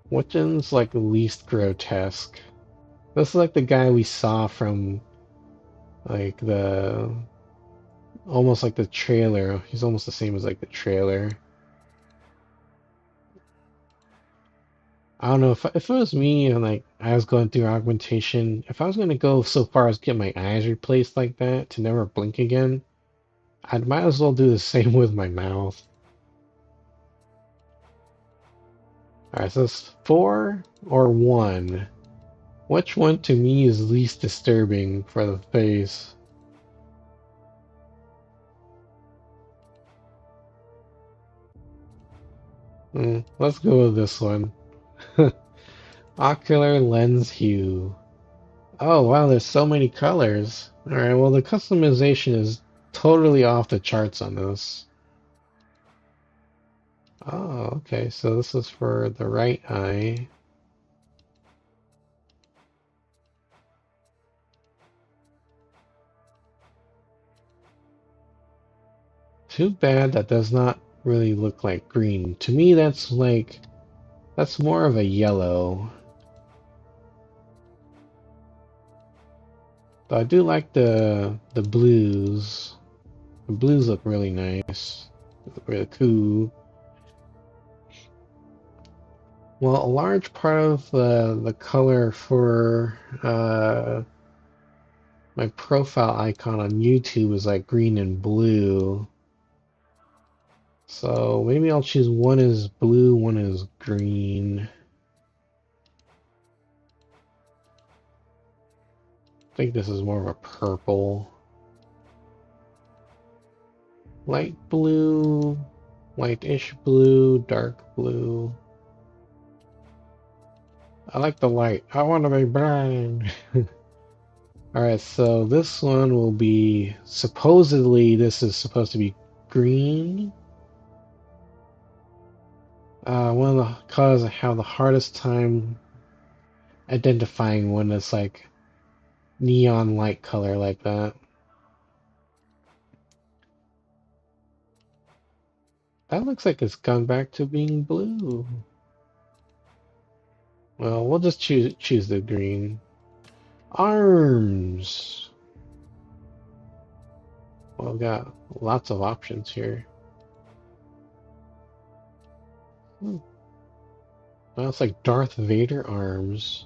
Which one's like least grotesque? This is like the guy we saw from like the almost like the trailer. He's almost the same as like the trailer. I don't know if it was me and like I was going through augmentation, if I was gonna go so far as get my eyes replaced like that to never blink again, I might as well do the same with my mouth. Alright, so it's 4 or 1. Which one to me is least disturbing for the face? Let's go with this one. Ocular lens hue. Oh wow, there's so many colors. Alright, well the customization is totally off the charts on this. Oh, okay, so this is for the right eye. Too bad that does not really look like green. To me, that's more of a yellow. But I do like the blues. The blues look really nice. Look really cool. Well, a large part of the color for my profile icon on YouTube is like green and blue. So maybe I'll choose one is blue, one is green. I think this is more of a purple. Light blue, lightish blue, dark blue. I like the light. I want to be blind. Alright, so this one will be supposedly this is supposed to be green. One of the colors I have the hardest time identifying one that's like neon light color like that. That looks like it's gone back to being blue. Well, we'll just choose the green. Arms. Well, we've got lots of options here. Hmm. Well, it's like Darth Vader arms.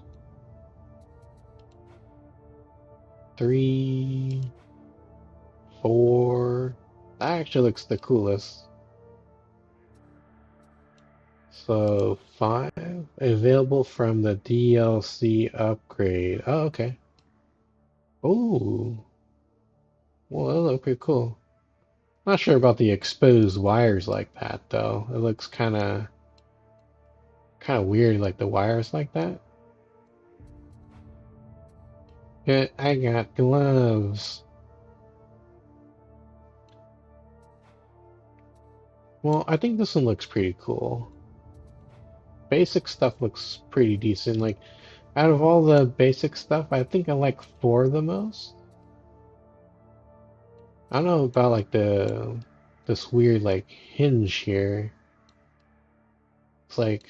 3, 4. That actually looks the coolest. So 5 available from the DLC upgrade. Oh, okay. Oh, well, that looks pretty cool. Not sure about the exposed wires like that though. It looks kind of weird, like the wires like that. Yeah, I got gloves. Well, I think this one looks pretty cool. Basic stuff looks pretty decent. Like, out of all the basic stuff, I think I like 4 the most. I don't know about like this weird like hinge here. It's like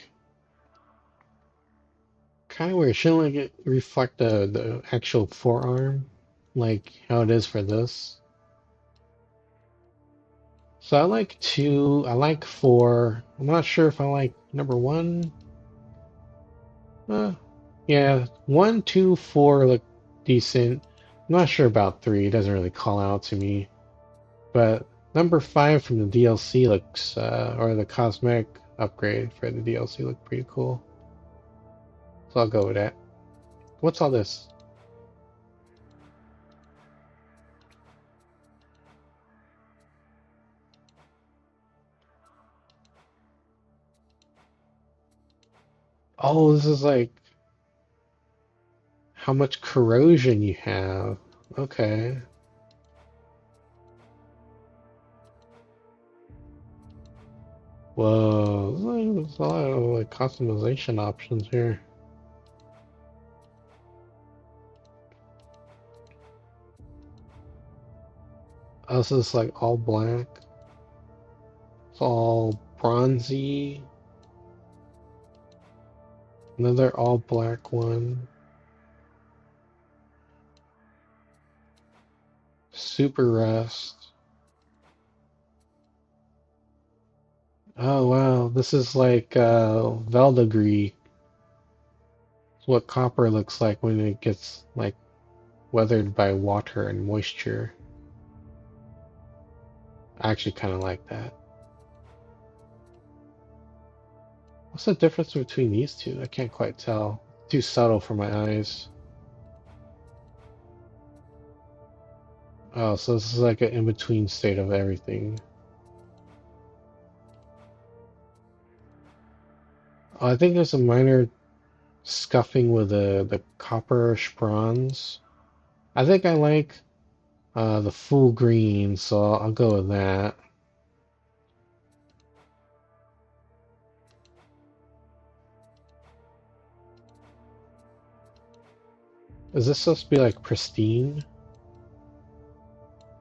kind of weird. Shouldn't like it reflect the actual forearm, like how it is for this? So I like 2. I like 4. I'm not sure if I like number 1. Yeah, 1, 2, 4 look decent. I'm not sure about 3. It doesn't really call out to me. But number 5 from the DLC looks, or the cosmetic upgrade for the DLC look pretty cool. So I'll go with that. What's all this? Oh, this is like how much corrosion you have. Okay. Whoa, there's a lot of like customization options here. Oh, this is like all black. It's all bronzy. Another all black one. Super rust. Oh wow, this is like Veldagree. what copper looks like when it gets like weathered by water and moisture. I actually kind of like that. What's the difference between these two? I can't quite tell. Too subtle for my eyes. Oh, so this is like an in-between state of everything. Oh, I think there's a minor scuffing with the copperish bronze. I think I like the full green, so I'll go with that. Is this supposed to be like pristine?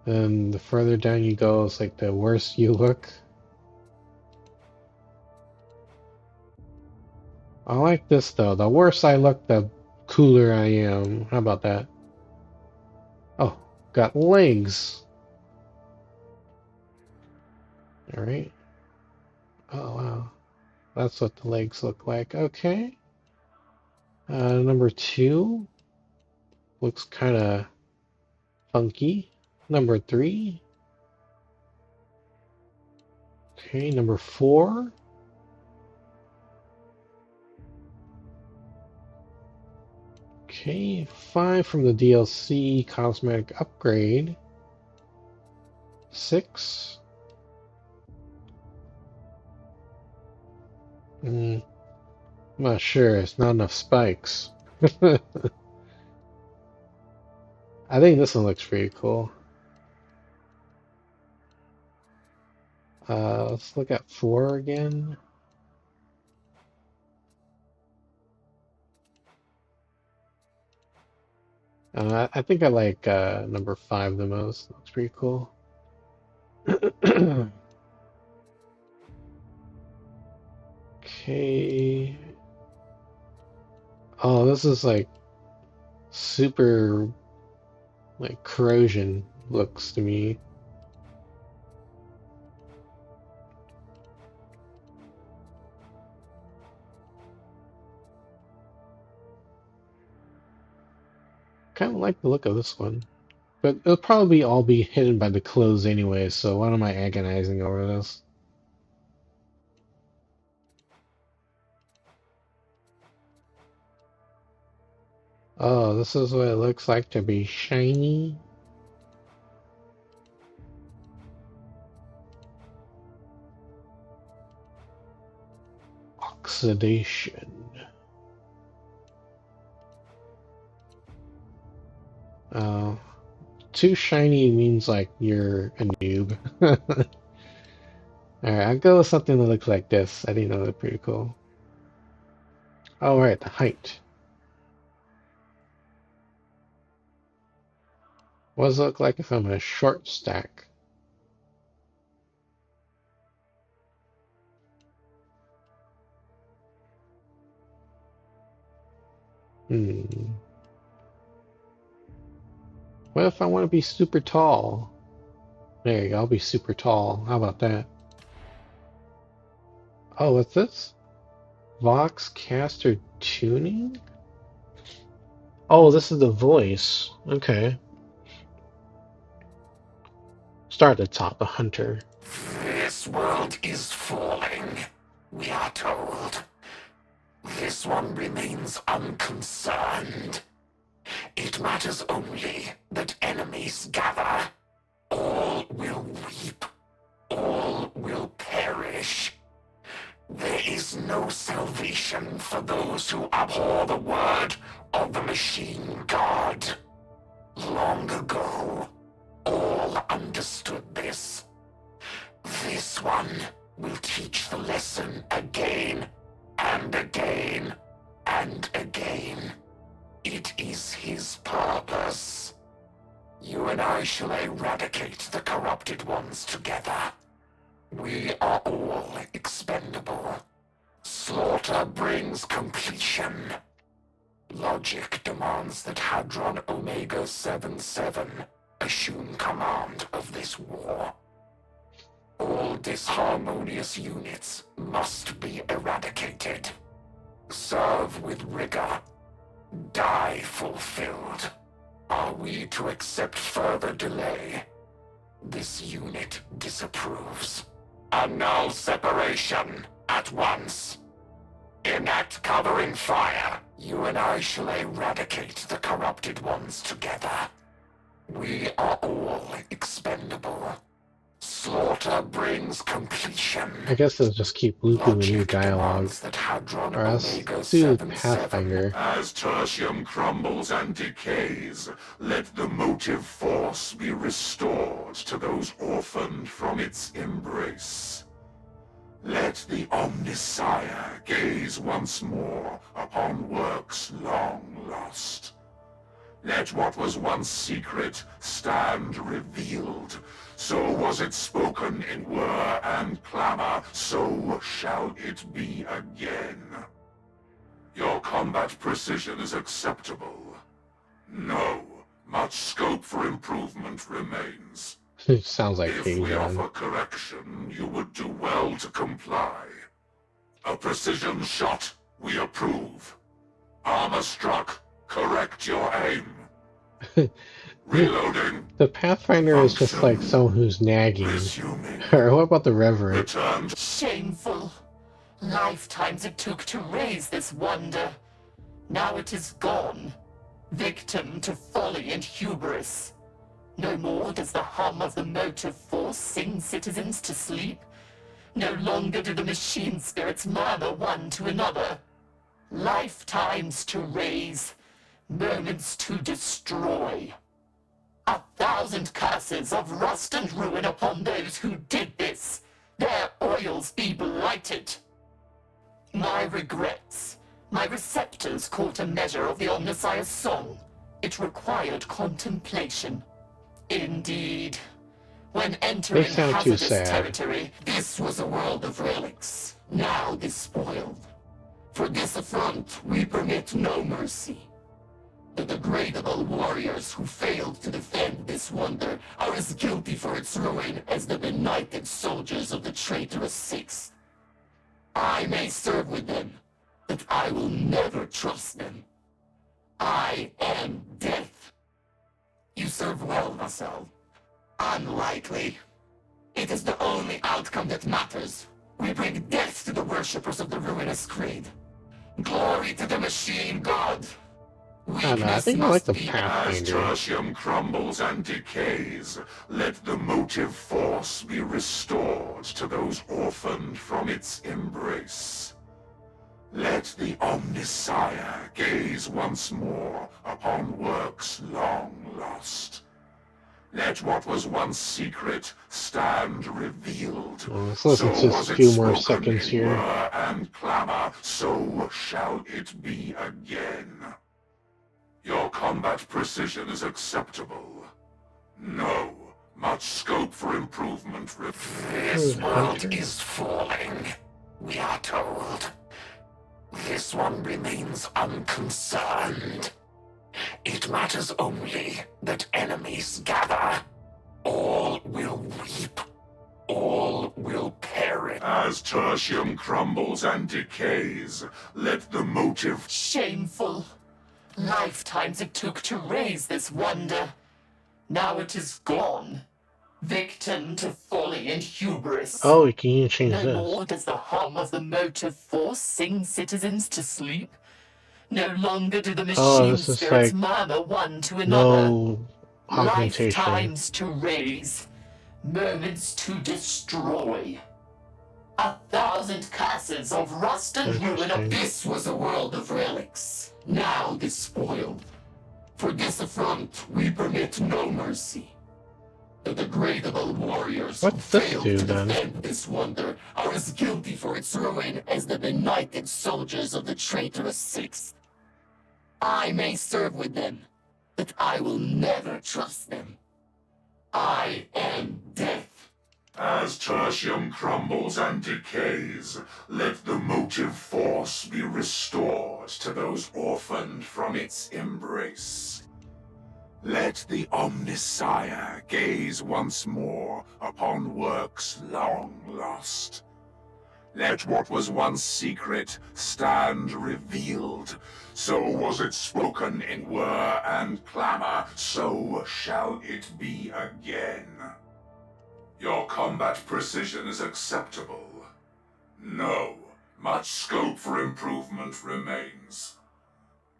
And the further down you go, it's like the worse you look. I like this though. The worse I look, the cooler I am. How about that? Oh, got legs. Alright. Oh, wow. That's what the legs look like. Okay. Number 2 looks kind of funky. Number 3. Okay, number 4. Okay, 5 from the DLC cosmetic upgrade. 6. I'm not sure. It's not enough spikes. I think this one looks pretty cool. Let's look at 4 again. I think I like number 5 the most. Looks pretty cool. Okay. Oh, this is like super like corrosion looks to me. Kind of like the look of this one. But it'll probably all be hidden by the clothes anyway, so why am I agonizing over this? Oh, this is what it looks like to be shiny. Oxidation. Too shiny means like you're a noob. Alright, I'll go with something that looks like this. I didn't know that pretty cool. Oh, right, the height. What does it look like if I'm a short stack? What if I want to be super tall? There you go, I'll be super tall. How about that? Oh, what's this? Vox caster tuning? Oh, this is the voice. Okay. Start at the top, a hunter. This world is falling, we are told. This one remains unconcerned. It matters only that enemies gather. All will weep. All will perish. There is no salvation for those who abhor the word of the machine god. Long ago, all understood this. This one will teach the lesson again and again and again. It is his purpose. You and I shall eradicate the corrupted ones together. We are all expendable. Slaughter brings completion. Logic demands that Hadron Omega 77 assume command of this war. All disharmonious units must be eradicated. Serve with rigor, Die fulfilled. Are we to accept further delay? This unit disapproves. Annul separation at once. Enact covering fire. You and I shall eradicate the corrupted ones together. We are all expendable. Slaughter brings completion. I guess they'll just keep looping the new dialogue. Or else do Pathfinder. As tertium crumbles and decays, let the motive force be restored to those orphaned from its embrace. Let the Omnisire gaze once more upon works long lost. Let what was once secret stand revealed. So was it spoken in whir and clamor, so shall it be again. Your combat precision is acceptable. No, much scope for improvement remains. It sounds like If we Patreon. offer correction, you would do well to comply. A precision shot, we approve. Armor struck, correct your aim. Reloading. The Pathfinder is just like someone who's nagging. Resuming. Or what about the Reverend? Return to Shameful. Lifetimes it took to raise this wonder. Now it is gone. Victim to folly and hubris. No more does the hum of the motive force sing citizens to sleep. No longer do the machine spirits murmur one to another. Lifetimes to raise, moments to destroy. 1,000 curses of rust and ruin upon those who did this. Their oils be blighted. My regrets. My receptors caught a measure of the Omnisire's song. It required contemplation. Indeed. When entering sound too hazardous sad. territory, this was a world of relics. Now despoiled. For this affront, we permit no mercy. The degradable warriors who failed to defend this wonder are as guilty for its ruin as the benighted soldiers of the traitorous Six. I may serve with them, but I will never trust them. I am death. You serve well, Voxel. Unlikely. It is the only outcome that matters. We bring death to the worshippers of the ruinous creed. Glory to the machine god. I don't know, I think I like the As Pathfinder. tertium crumbles and decays, let the motive force be restored to those orphaned from its embrace. Let the Omnisire gaze once more upon works long lost. Let what was once secret stand revealed. Well, let's listen to was a it few more spoken seconds in here. whir and clamor, so shall it be again. Your combat precision is acceptable. No, much scope for improvement. This world is falling, we are told. This one remains unconcerned. It matters only that enemies gather. All will weep. All will perish. As tertium crumbles and decays, let the motive... Shameful. Lifetimes it took to raise this wonder. Now it is gone. Victim to folly and hubris. Oh, you can even change No this. more does the hum of the motive force sing citizens to sleep. No longer do the machine this is spirits like murmur one to another. No augmentation. Lifetimes to raise, moments to destroy. 1,000 curses of rust and ruin. Interesting. This was a world of relics, now despoiled. For this affront, we permit no mercy. The degradable warriors What's who this failed do, to then? defend this wonder are as guilty for its ruin as the benighted soldiers of the traitorous Six. I may serve with them, but I will never trust them. I am death. As tertium crumbles and decays, let the motive force be restored to those orphaned from its embrace. Let the Omnisire gaze once more upon works long lost. Let what was once secret stand revealed. So was it spoken in whir and clamor, so shall it be again. Your combat precision is acceptable. No, much scope for improvement remains.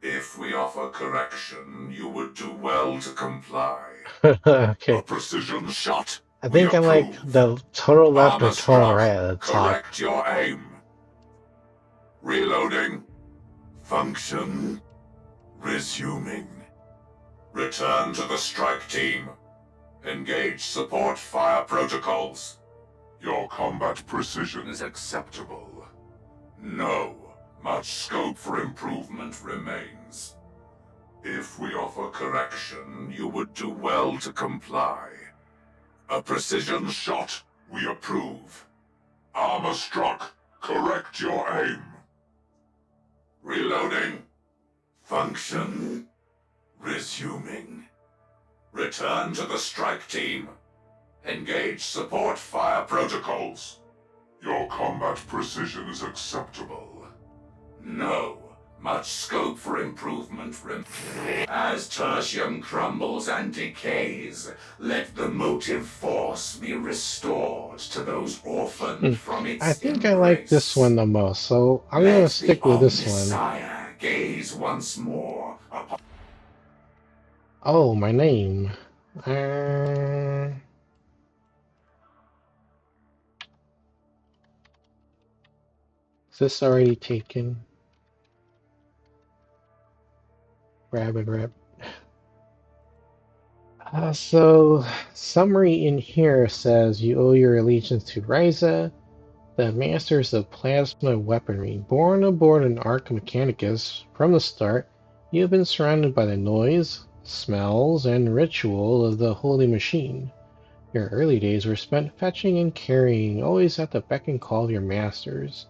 If we offer correction, you would do well to comply. Okay. A precision shot. I think I'm like the total left or total right at the top. Correct your aim. Reloading. Function. Resuming. Return to the strike team. Engage support fire protocols. Your combat precision is acceptable. No, much scope for improvement remains. If we offer correction, you would do well to comply. A precision shot, we approve. Armor struck, correct your aim. Reloading. Function. Resuming. Return to the strike team. Engage support fire protocols. Your combat precision is acceptable. No, much scope for improvement remains. As tertium crumbles and decays, let the motive force be restored to those orphaned from its I think I like this one the most, so I'm gonna stick with this one. Messiah gaze once more upon. Oh, my name. Is this already taken? Rabid. So, summary in here says you owe your allegiance to Ryza, the masters of plasma weaponry. Born aboard an Arc Mechanicus, from the start, you have been surrounded by the noise, smells, and ritual of the holy machine. Your early days were spent fetching and carrying, always at the beck and call of your masters.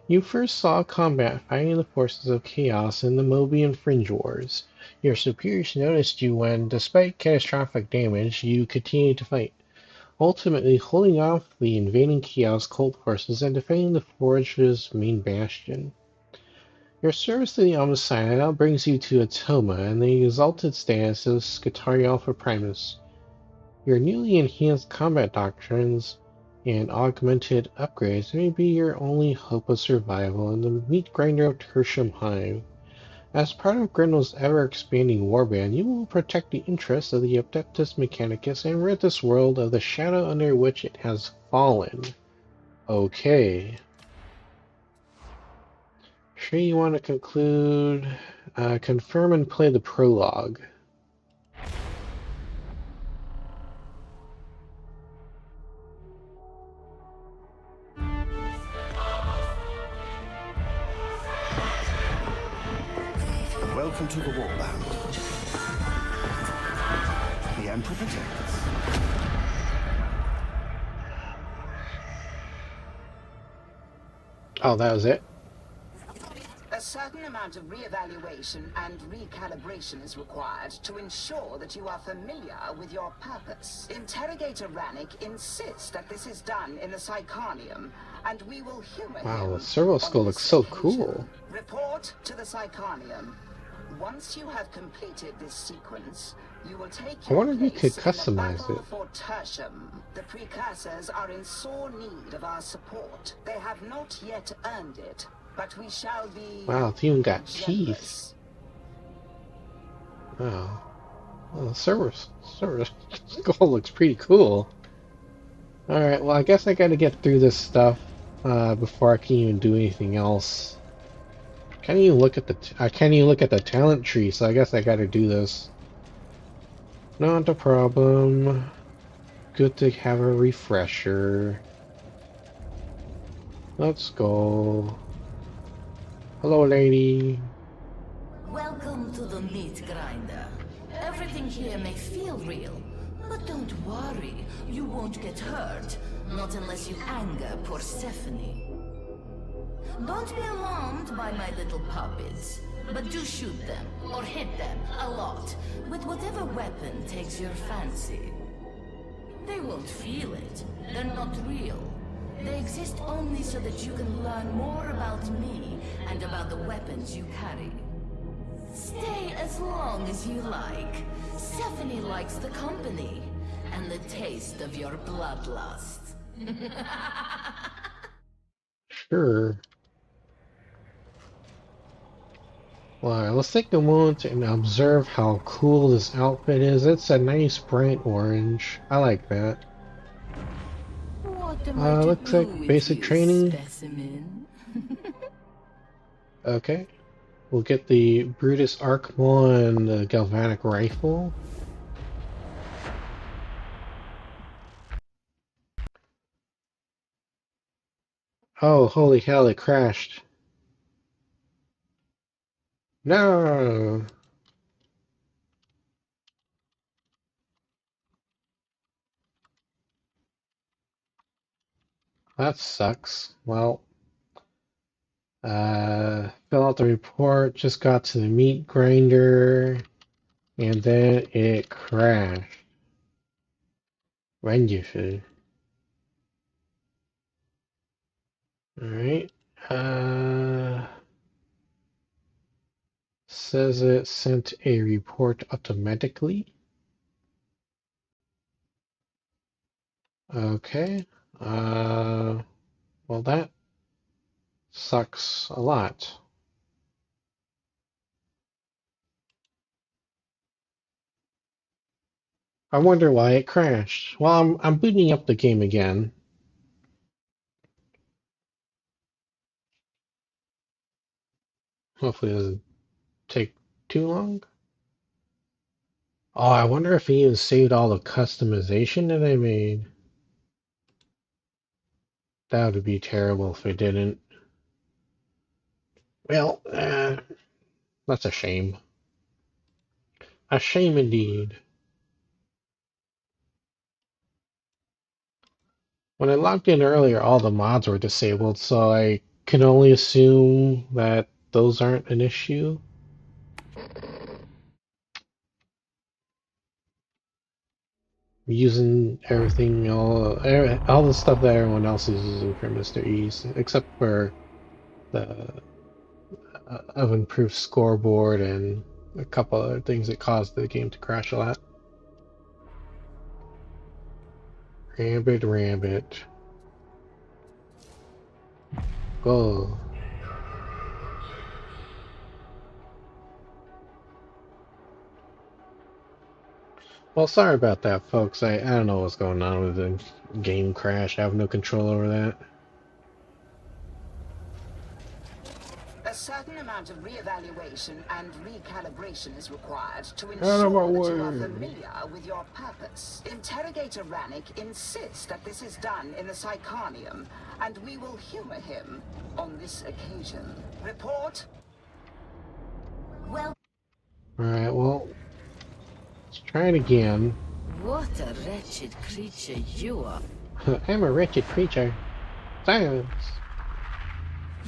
You first saw combat fighting the forces of chaos in the Mobian Fringe Wars. Your superiors noticed you when, despite catastrophic damage, you continued to fight, ultimately holding off the invading Chaos cult forces and defending the Forge's main bastion. Your service to the Omnissiah now brings you to Atoma and the exalted status of Skitarii Alpha Primus. Your newly enhanced combat doctrines and augmented upgrades may be your only hope of survival in the meat grinder of Tertium Hive. As part of Grendel's ever-expanding warband, you will protect the interests of the Adeptus Mechanicus and rid this world of the shadow under which it has fallen. Okay. Sure you want to conclude, confirm and play the prologue. Welcome to the Warhmmer. The Emperor protects. Oh, that was it? A certain amount of re-evaluation and recalibration is required to ensure that you are familiar with your purpose. Interrogator Rannick insists that this is done in the Psychonium, and we will humor him. Wow, the servo skull looks so cool. Report to the Psychonium. Once you have completed this sequence, you will take I wonder if you could place in the customize battle it. for Tertium. The precursors are in sore need of our support. They have not yet earned it, but we shall be. Wow, it's even got generous. teeth. Wow. Well, the server skull looks pretty cool. Alright, well I guess I gotta get through this stuff before I can even do anything else. I can't even look at the talent tree, so I guess I gotta do this. Not a problem. Good to have a refresher. Let's go. Hello, lady. Welcome to the meat grinder. Everything here may feel real, but don't worry, you won't get hurt. Not unless you anger Persephone. Don't be alarmed by my little puppets, but do shoot them, or hit them, a lot, with whatever weapon takes your fancy. They won't feel it, they're not real. They exist only so that you can learn more about me and about the weapons you carry. Stay as long as you like. Stephanie likes the company and the taste of your bloodlust. Sure. Well, let's take a moment and observe how cool this outfit is. It's a nice bright orange. I like that. What am I to Looks do like with basic you, training. specimen? Okay. We'll get the Brutus Archmaw and the Galvanic Rifle. Oh, holy hell, it crashed. No! That sucks. Well, fill out the report, just got to the meat grinder, and then it crashed. Wonderful. Alright. Says it sent a report automatically. Okay. Well, that sucks a lot. I wonder why it crashed. Well, I'm booting up the game again. Hopefully it doesn't take too long. Oh, I wonder if he even saved all the customization that I made. That would be terrible if it didn't. Well, that's a shame. A shame indeed. When I logged in earlier, all the mods were disabled, so I can only assume that those aren't an issue. Using everything, all the stuff that everyone else is using for Mr. East, except for the of improved scoreboard and a couple other things that caused the game to crash a lot. Rabbit. Go. Well, sorry about that, folks. I don't know what's going on with the game crash. I have no control over that. A certain amount of reevaluation and recalibration is required to Out of my ensure that you are way. familiar with your purpose. Interrogator Rannick insists that this is done in the Psychonium, and we will humor him on this occasion. Report. Well, Alright, well, let's try it again. what a wretched creature you are. I'm a wretched creature. Silence.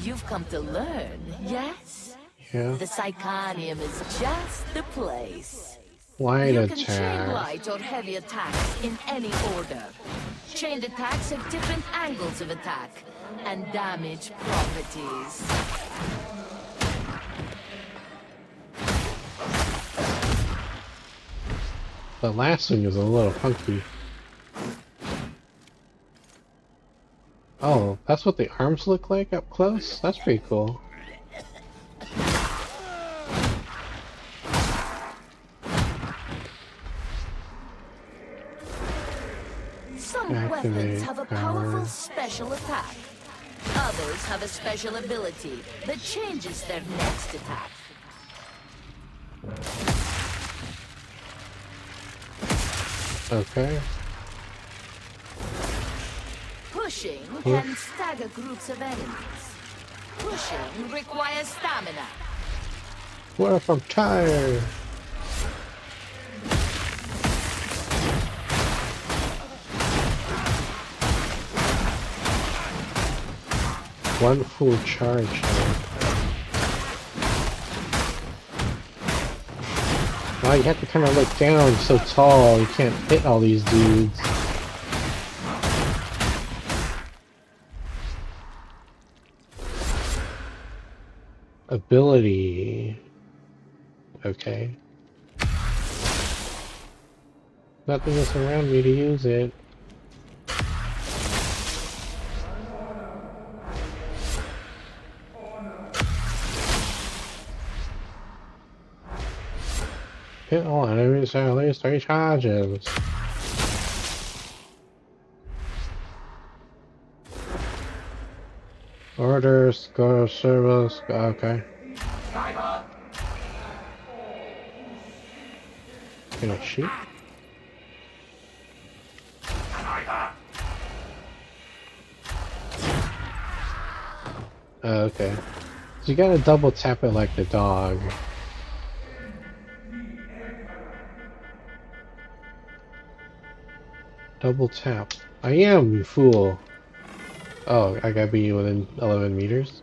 You've come to learn, yes? Yeah. The Psychonium is just the place. Light You can chain attack. light or heavy attacks in any order. Chained attacks have different angles of attack and damage properties. The last one was a little funky. Oh, that's what the arms look like up close? That's pretty cool. Some Activate weapons have a powerful power. special attack. Others have a special ability that changes their next attack. Okay. Pushing can stagger groups of enemies. Pushing requires stamina. What if I'm tired? One full charge. Wow, you have to kind of look down. It's so tall, you can't hit all these dudes. Ability. Okay. Nothing is around me to use it. Hit all enemies at least 3 charges. Orders, go to service, okay. Can I shoot? Oh, okay. So you gotta double tap it like the dog. Double tap. I am, you fool. Oh, I gotta be within 11 meters?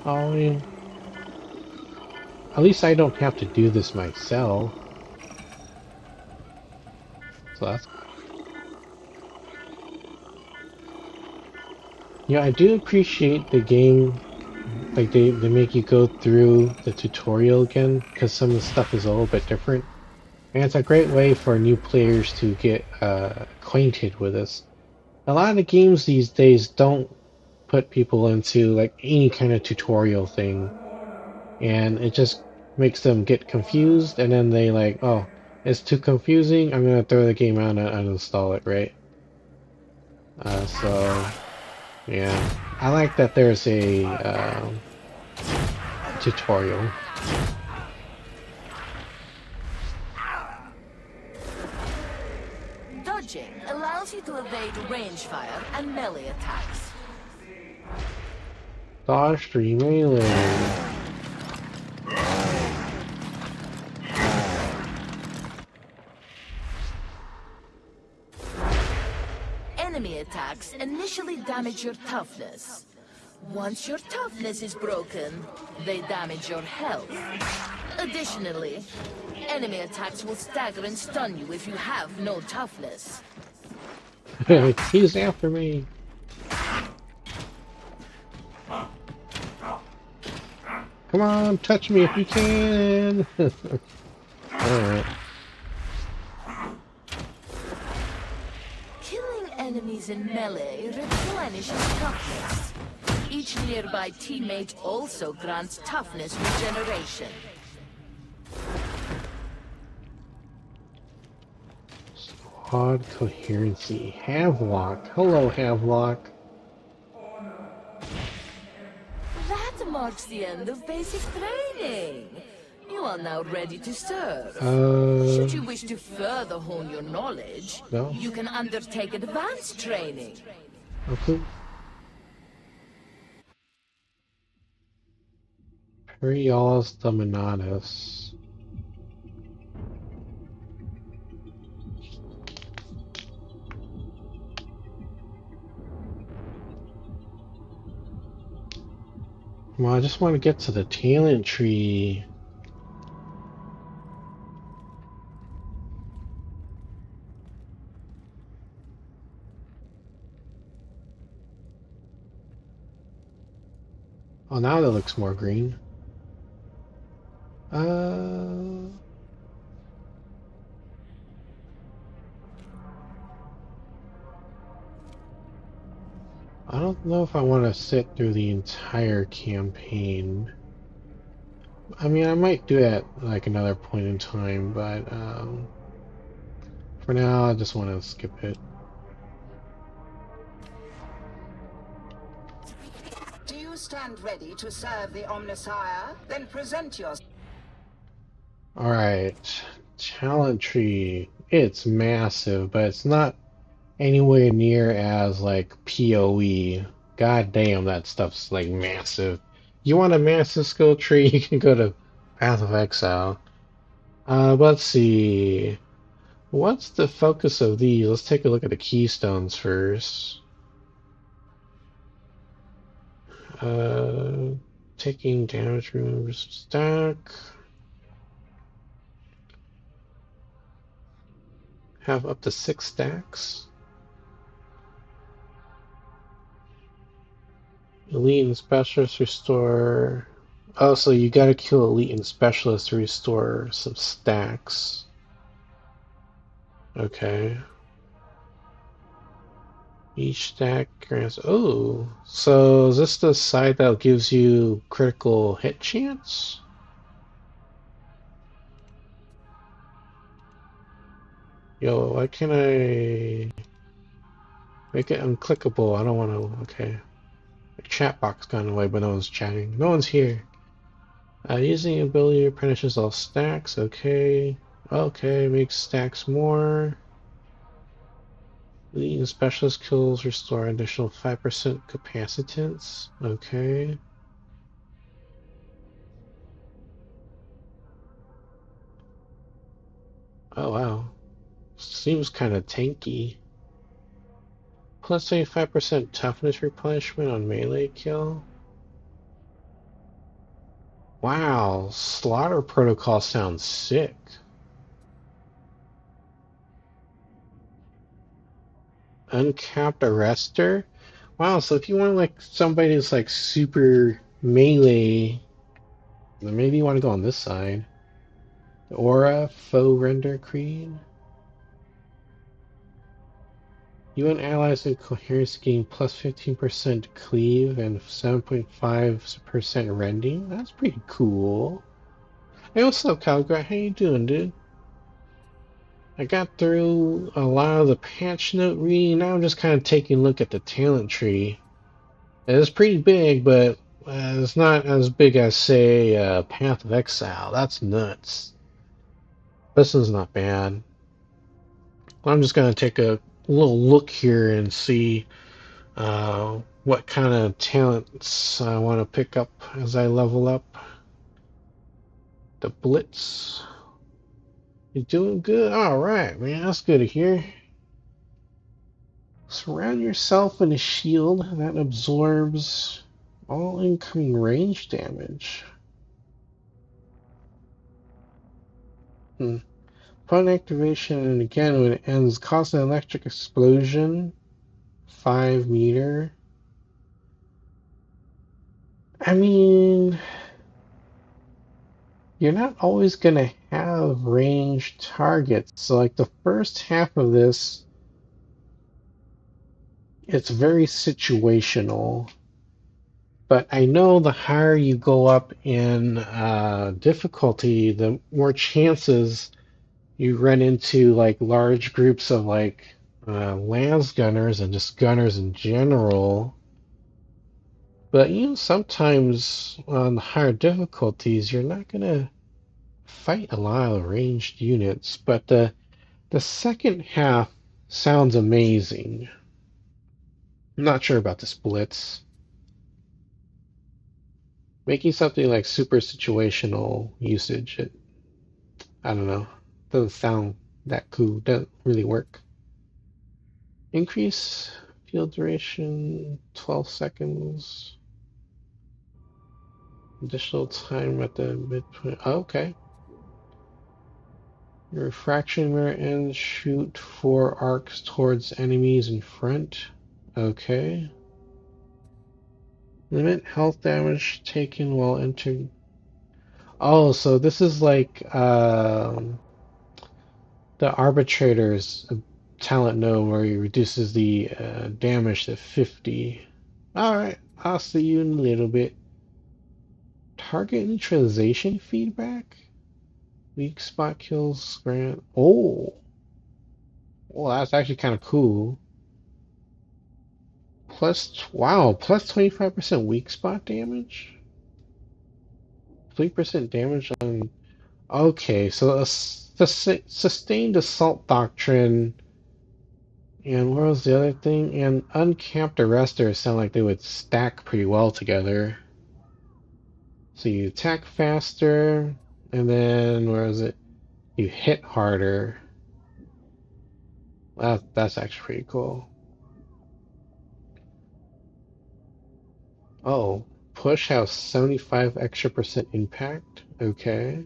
Oh, I mean, at least I don't have to do this myself. So that's... Yeah, I do appreciate the game. Like, they make you go through the tutorial again, because some of the stuff is a little bit different. And it's a great way for new players to get acquainted with this. A lot of the games these days don't put people into like any kind of tutorial thing, and it just makes them get confused, and then they like, oh, it's too confusing, I'm gonna throw the game out and uninstall it, right? So yeah, I like that there's a tutorial. Dodging allows you to evade range fire and melee attacks. Dodge 3 melee. Enemy attacks initially damage your toughness. Once your toughness is broken, they damage your health. Additionally, enemy attacks will stagger and stun you if you have no toughness. He's after me. Come on, touch me if you can. Alright. Killing enemies in melee replenishes toughness. Each nearby teammate also grants toughness regeneration. Squad coherency. Havelock. Hello, Havelock. That marks the end of basic training. You are now ready to serve. Should you wish to further hone your knowledge, No. you can undertake advanced training. Okay. Periolus dominatus. Well, I just want to get to the talent tree. Oh, now that looks more green. I don't know if I want to sit through the entire campaign. I mean, I might do that like another point in time, but for now, I just want to skip it. Do you stand ready to serve the Omnissiah? Then present yourself. Alright, talent tree. It's massive, but it's not anywhere near as like PoE. God damn, that stuff's like massive. You want a massive skill tree, you can go to Path of Exile. Let's see. What's the focus of these? Let's take a look at the keystones first. Taking damage removes stack. Have up to 6 stacks. Elite and Specialist restore... Oh, so you gotta kill Elite and Specialist to restore some stacks. Okay. Each stack grants... Oh, so is this the side that gives you critical hit chance? Yo, why can't I make it unclickable? I don't want to... Okay. The chat box gone away, but no one's chatting. No one's here. Using the ability replenishes all stacks. Okay. Okay, makes stacks more. Leading specialist kills restore additional 5% capacitance. Okay. Oh wow. Seems kind of tanky. Plus 25% toughness replenishment on melee kill. Wow, Slaughter Protocol sounds sick. Uncapped Arrester? Wow, so if you want like somebody who's like super melee, then maybe you want to go on this side. Aura, Foe Render Creed. You and allies in coherence gain plus 15% cleave and 7.5% rending. That's pretty cool. Hey, what's up, Calgrat? How you doing, dude? I got through a lot of the patch note reading. Now I'm just kind of taking a look at the talent tree. It's pretty big, but it's not as big as, say, Path of Exile. That's nuts. This one's not bad. I'm just going to take a little look here and see what kind of talents I want to pick up as I level up. The Blitz. You're doing good? Alright, man. That's good to hear. Surround yourself in a shield that absorbs all incoming range damage. Upon activation, and again when it ends, cause an electric explosion. 5 meter. I mean, you're not always gonna have ranged targets. So like the first half of this, it's very situational. But I know the higher you go up in difficulty, the more chances you run into like large groups of like lance gunners and just gunners in general. But you know, sometimes on the higher difficulties, you're not gonna fight a lot of ranged units. But the second half sounds amazing. I'm not sure about the splits. Making something like super situational usage, I don't know, doesn't sound that cool. Doesn't really work. Increase field duration 12 seconds. Additional time at the midpoint. Oh, okay. Your refraction mirror ends. Shoot 4 arcs towards enemies in front. Okay. Limit health damage taken while entering. Oh, so this is like the arbitrator's talent node where he reduces the damage to 50. Alright, I'll see you in a little bit. Target neutralization feedback? Weak spot kills grant. Oh! Well, that's actually kind of cool. Wow, plus 25% weak spot damage? 3% damage on. Okay, so the sustained assault doctrine. And what was the other thing? And uncapped arresters sound like they would stack pretty well together. So you attack faster, and then where is it? You hit harder. That's actually pretty cool. Oh, push has 75 extra% impact. Okay.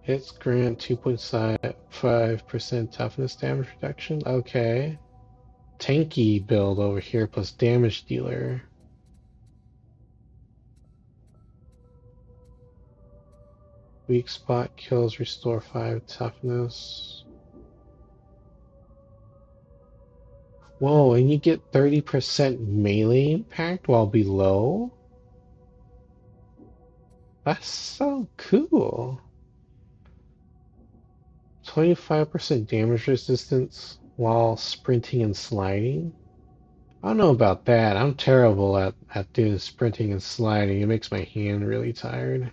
Hits grant 2.5% toughness damage reduction. Okay. tanky build over here plus damage dealer. Weak spot kills, restore 5 toughness. Whoa, and you get 30% melee impact while below? That's so cool. 25% damage resistance while sprinting and sliding? I don't know about that. I'm terrible at doing sprinting and sliding. It makes my hand really tired.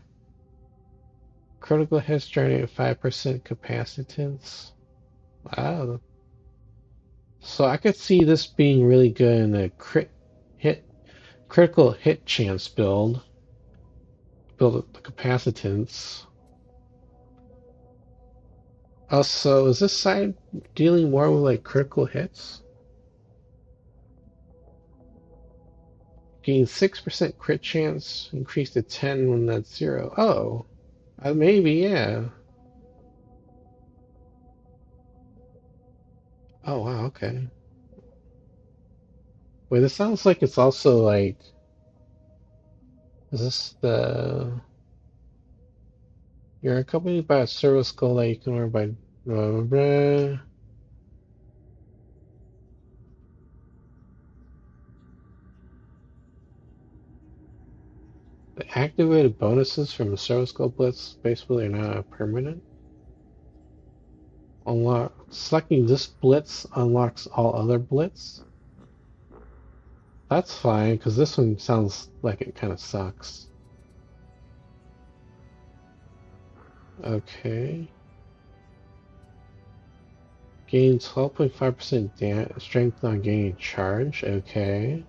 Critical hits generate 5% capacitance. Wow. So I could see this being really good in a critical hit chance build. Build up the capacitance. Also, is this side dealing more with like critical hits? Gain 6% crit chance, increase to 10 when that's 0. Oh, maybe, yeah. Oh, wow, okay. Wait, this sounds like it's also like... Is this the... You're accompanied by a service skull that you can order by... Blah, blah, blah. The activated bonuses from the service skull blitz basically are not permanent. Selecting this blitz unlocks all other blitz. That's fine, because this one sounds like it kind of sucks. Okay. Gain 12.5% strength on gaining charge. Okay.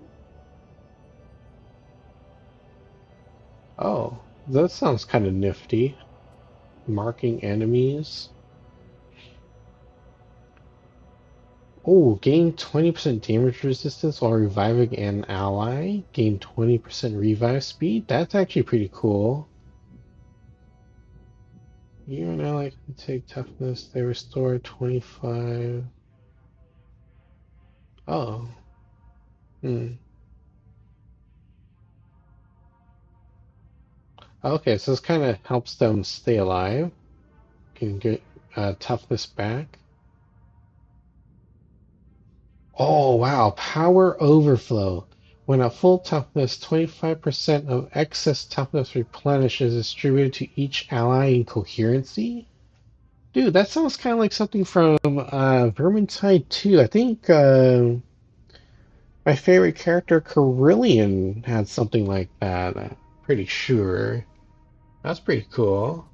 Oh, that sounds kind of nifty. Marking enemies. Oh, gain 20% damage resistance while reviving an ally. Gain 20% revive speed. That's actually pretty cool. You and ally can take toughness. They restore 25. Oh. Okay, so this kind of helps them stay alive. Can get toughness back. Oh, wow. Power overflow. When at full toughness, 25% of excess toughness replenishes distributed to each ally in coherency. Dude, that sounds kind of like something from Vermintide 2. I think my favorite character, Carillion, had something like that. I'm pretty sure. That's pretty cool.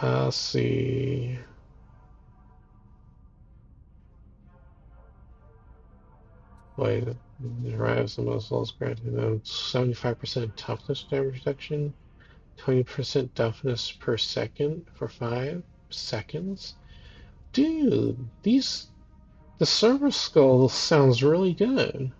Let's see. Wait, derives the most levels granted them 75% toughness damage reduction, 20% toughness per second for 5 seconds. Dude, the server skull sounds really good.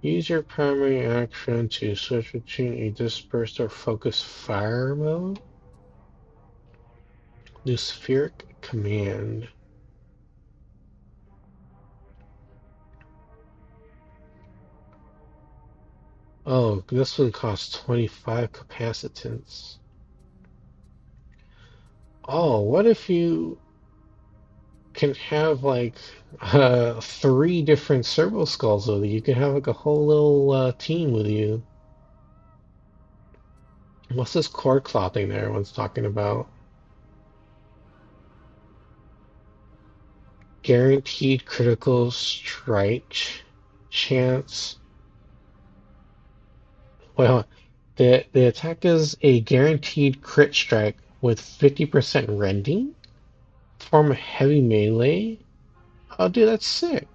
Use your primary action to switch between a dispersed or focused fire mode. The spheric command. Oh, this one costs 25 capacitance. Oh, what if you can have like 3 different servo skulls with you? You can have like a whole little team with you. What's this cord claw thing that everyone's talking about? Guaranteed critical strike chance. Well, the attack is a guaranteed crit strike with 50% rending. Form a heavy melee. Oh, dude, that's sick.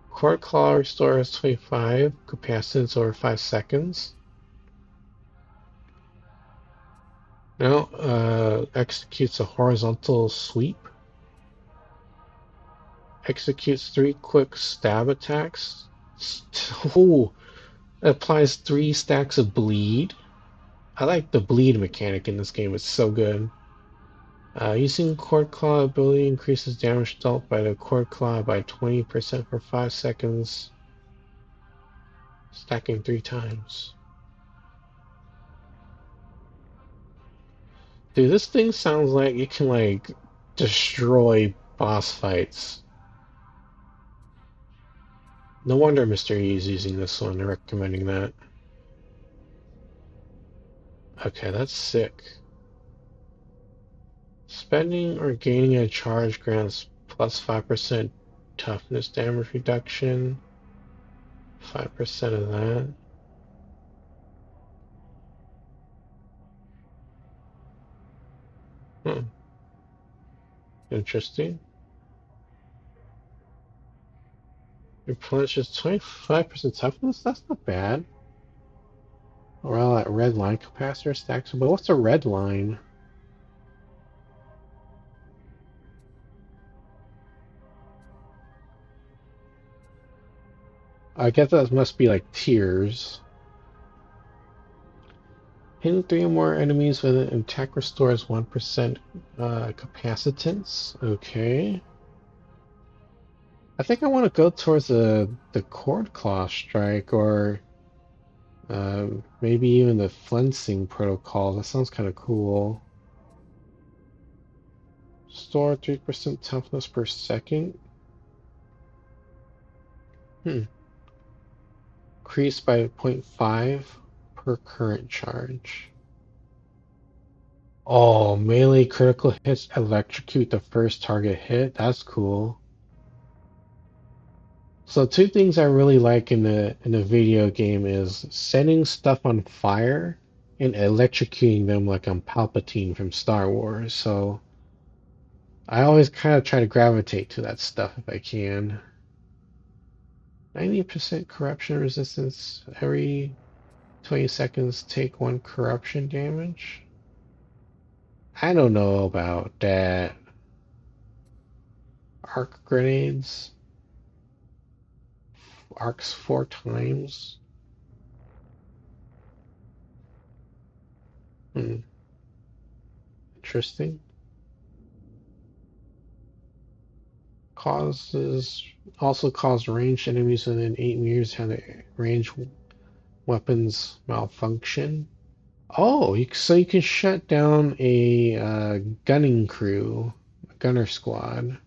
Cord claw restores 25 capacitance over 5 seconds. Now, executes a horizontal sweep. Executes 3 quick stab attacks. Oh, applies 3 stacks of bleed. I like the bleed mechanic in this game. It's so good. Using Cord Claw ability increases damage dealt by the Cord Claw by 20% for 5 seconds, stacking 3 times. Dude, this thing sounds like it can, like, destroy boss fights. No wonder Mr. E is using this one and recommending that. Okay, that's sick. Spending or gaining a charge grants plus 5% toughness damage reduction. 5% of that. Hmm. Interesting. Replenishes 25% toughness? That's not bad. Well, that red line capacitor stacks, but what's a red line? I guess that must be like tiers. Hitting 3 or more enemies with an attack restores 1% capacitance. Okay. I think I want to go towards the Cord Claw Strike or maybe even the Flensing Protocol. That sounds kind of cool. Store 3% toughness per second. Increased by 0.5 per current charge. Oh, melee critical hits electrocute the first target hit. That's cool. So two things I really like in the video game is setting stuff on fire and electrocuting them like I'm Palpatine from Star Wars. So I always kind of try to gravitate to that stuff if I can. 90% corruption resistance. Every 20 seconds take 1 corruption damage. I don't know about that. Arc grenades. Arcs 4 times. Interesting. Also cause ranged enemies within 8 meters have a ranged weapons malfunction. Oh, so you can shut down a gunning crew, a gunner squad.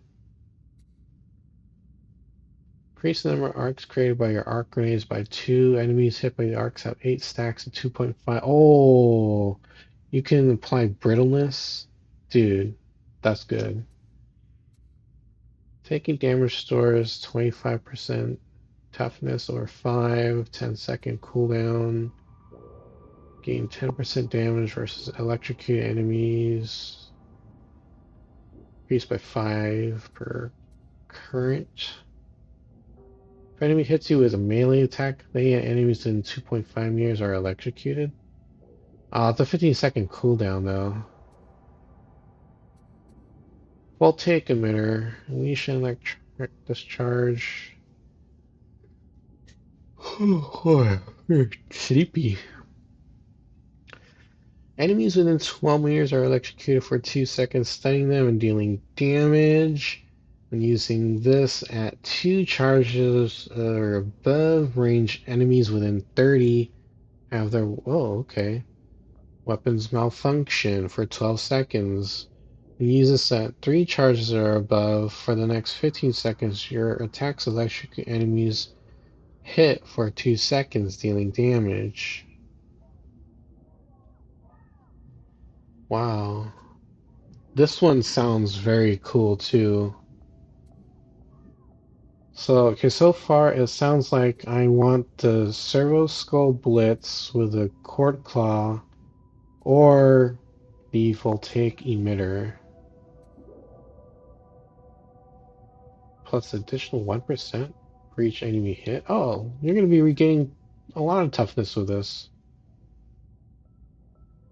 Increase the number of arcs created by your arc grenades by 2. Enemies hit by the arcs have 8 stacks of 2.5. Oh, you can apply brittleness. Dude, that's good. Taking damage stores 25% toughness or 5, 10-second cooldown. Gain 10% damage versus electrocute enemies. Increased by 5 per current. If enemy hits you with a melee attack, they and enemies in 2.5 meters are electrocuted. It's a 15-second cooldown though. Voltaic emitter. Unleash an electric discharge. Oh, you're sleepy. Enemies within 12 meters are electrocuted for 2 seconds, stunning them and dealing damage. When using this at 2 charges or above, range enemies within 30 have their... Oh, okay. Weapons malfunction for 12 seconds. When you use this at 3 charges or above, for the next 15 seconds, your attacks electrocute enemies hit for 2 seconds, dealing damage. Wow. This one sounds very cool too. So, okay, so far it sounds like I want the Servo Skull Blitz with a Cord Claw or the Voltaic Emitter. Plus additional 1% for each enemy hit. Oh, you're going to be regaining a lot of toughness with this.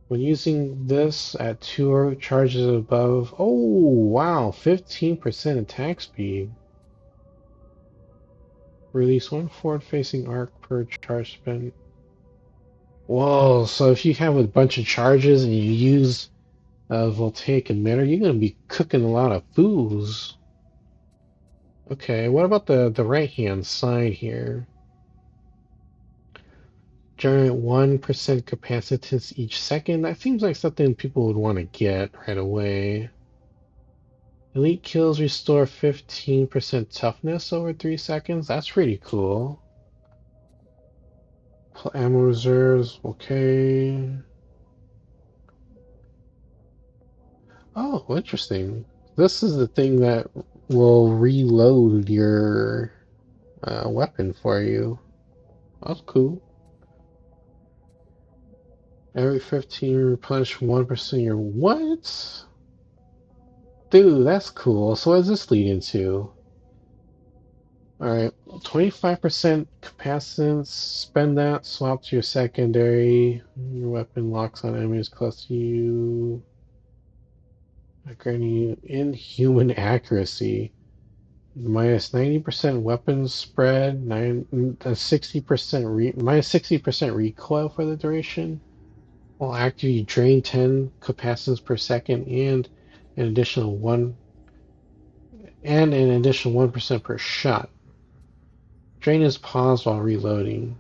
When using this at 2 charges above, oh wow, 15% attack speed. Release 1 forward-facing arc per charge spent. Whoa, so if you have a bunch of charges and you use a voltaic emitter, you're gonna be cooking a lot of fools. Okay, what about the right-hand side here? Generate 1% capacitance each second. That seems like something people would want to get right away. Elite kills restore 15% toughness over 3 seconds. That's pretty cool. Ammo reserves, okay. Oh, interesting. This is the thing that will reload your weapon for you. That's cool. Every 15 replenish 1% your what? Dude, that's cool. So what does this lead into? Alright, 25% capacitance. Spend that, swap to your secondary. Your weapon locks on enemies close to you. Granting you inhuman accuracy. Minus 90% weapons spread, 60% minus 60% recoil for the duration. While active, you drain 10 capacitance per second an additional one and an additional 1% per shot. Drain is paused while reloading.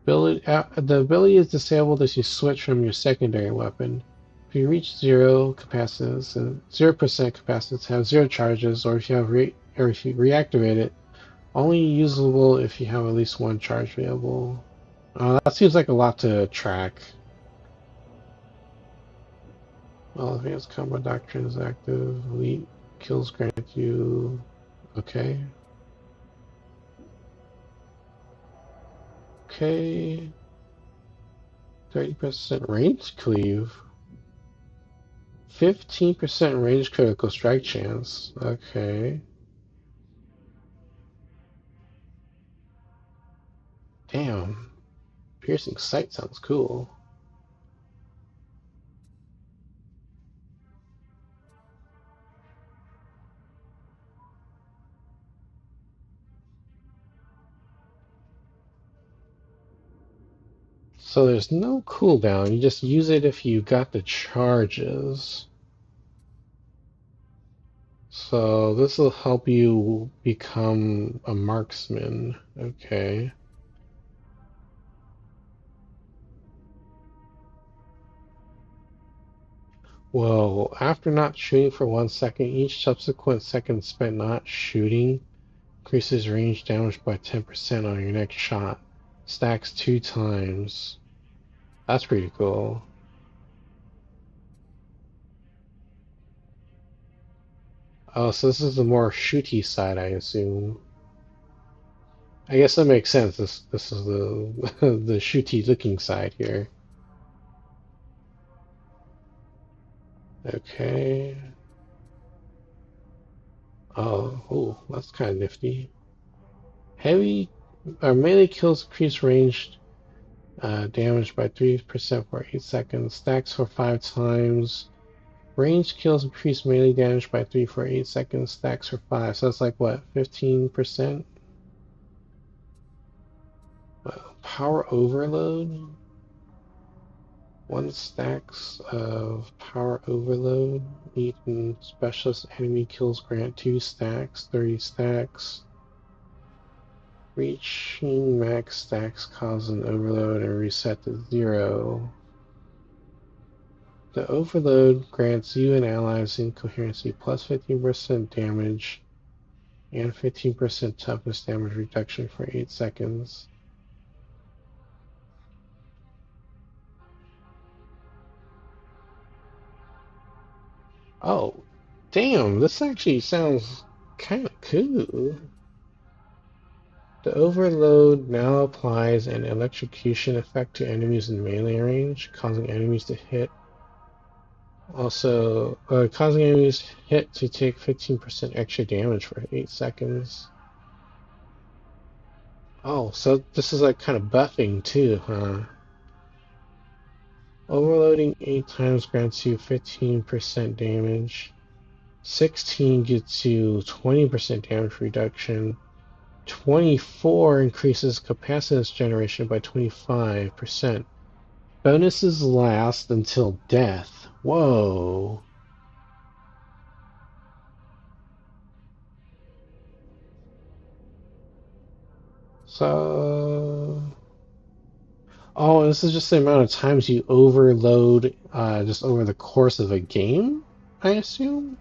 The ability is disabled as you switch from your secondary weapon. If you reach 0% capacitance, have 0 charges, or if you reactivate it, only usable if you have at least 1 charge available. That seems like a lot to track. Well, advanced combat doctrine is active. Elite kills grant you. Okay. Okay. 30% range cleave. 15% range critical strike chance. Okay. Damn. Piercing sight sounds cool. So there's no cooldown. You just use it if you got the charges. So this will help you become a marksman. Okay. Whoa. After not shooting for 1 second, each subsequent second spent not shooting increases range damage by 10% on your next shot. Stacks 2 times. That's pretty cool. Oh, so this is the more shooty side, I assume. I guess that makes sense. This is the the shooty looking side here. Okay. Oh, that's kind of nifty. Heavy melee kills increase range damage by 3% for 8 seconds. Stacks for 5 times. Range kills increase melee damage by 3 for 8 seconds. Stacks for 5. So that's like what, 15%? Power overload. 1 stacks of power overload. Eaten specialist enemy kills grant 2 stacks, 30 stacks. Reaching max stacks cause an overload and reset to 0. The overload grants you and allies incoherency plus 15% damage and 15% toughness damage reduction for 8 seconds. Oh, damn, this actually sounds kind of cool. The overload now applies an electrocution effect to enemies in melee range, causing enemies to hit. Also, causing enemies hit to take 15% extra damage for 8 seconds. Oh, so this is like kind of buffing too, huh? Overloading 8 times grants you 15% damage. 16 gets you 20% damage reduction. 24 increases capacitance generation by 25%. Bonuses last until death. Whoa. So... Oh, this is just the amount of times you overload just over the course of a game, I assume?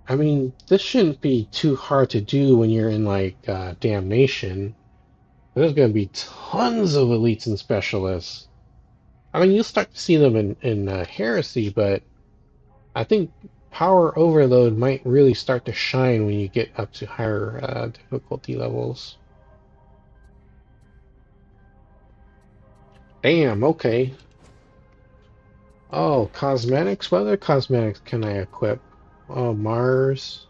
I mean, this shouldn't be too hard to do when you're in, like, Damnation. There's going to be tons of elites and specialists. I mean, you'll start to see them in Heresy, but I think power overload might really start to shine when you get up to higher difficulty levels. Damn, okay. Oh, cosmetics? What other cosmetics can I equip? Oh, Mars.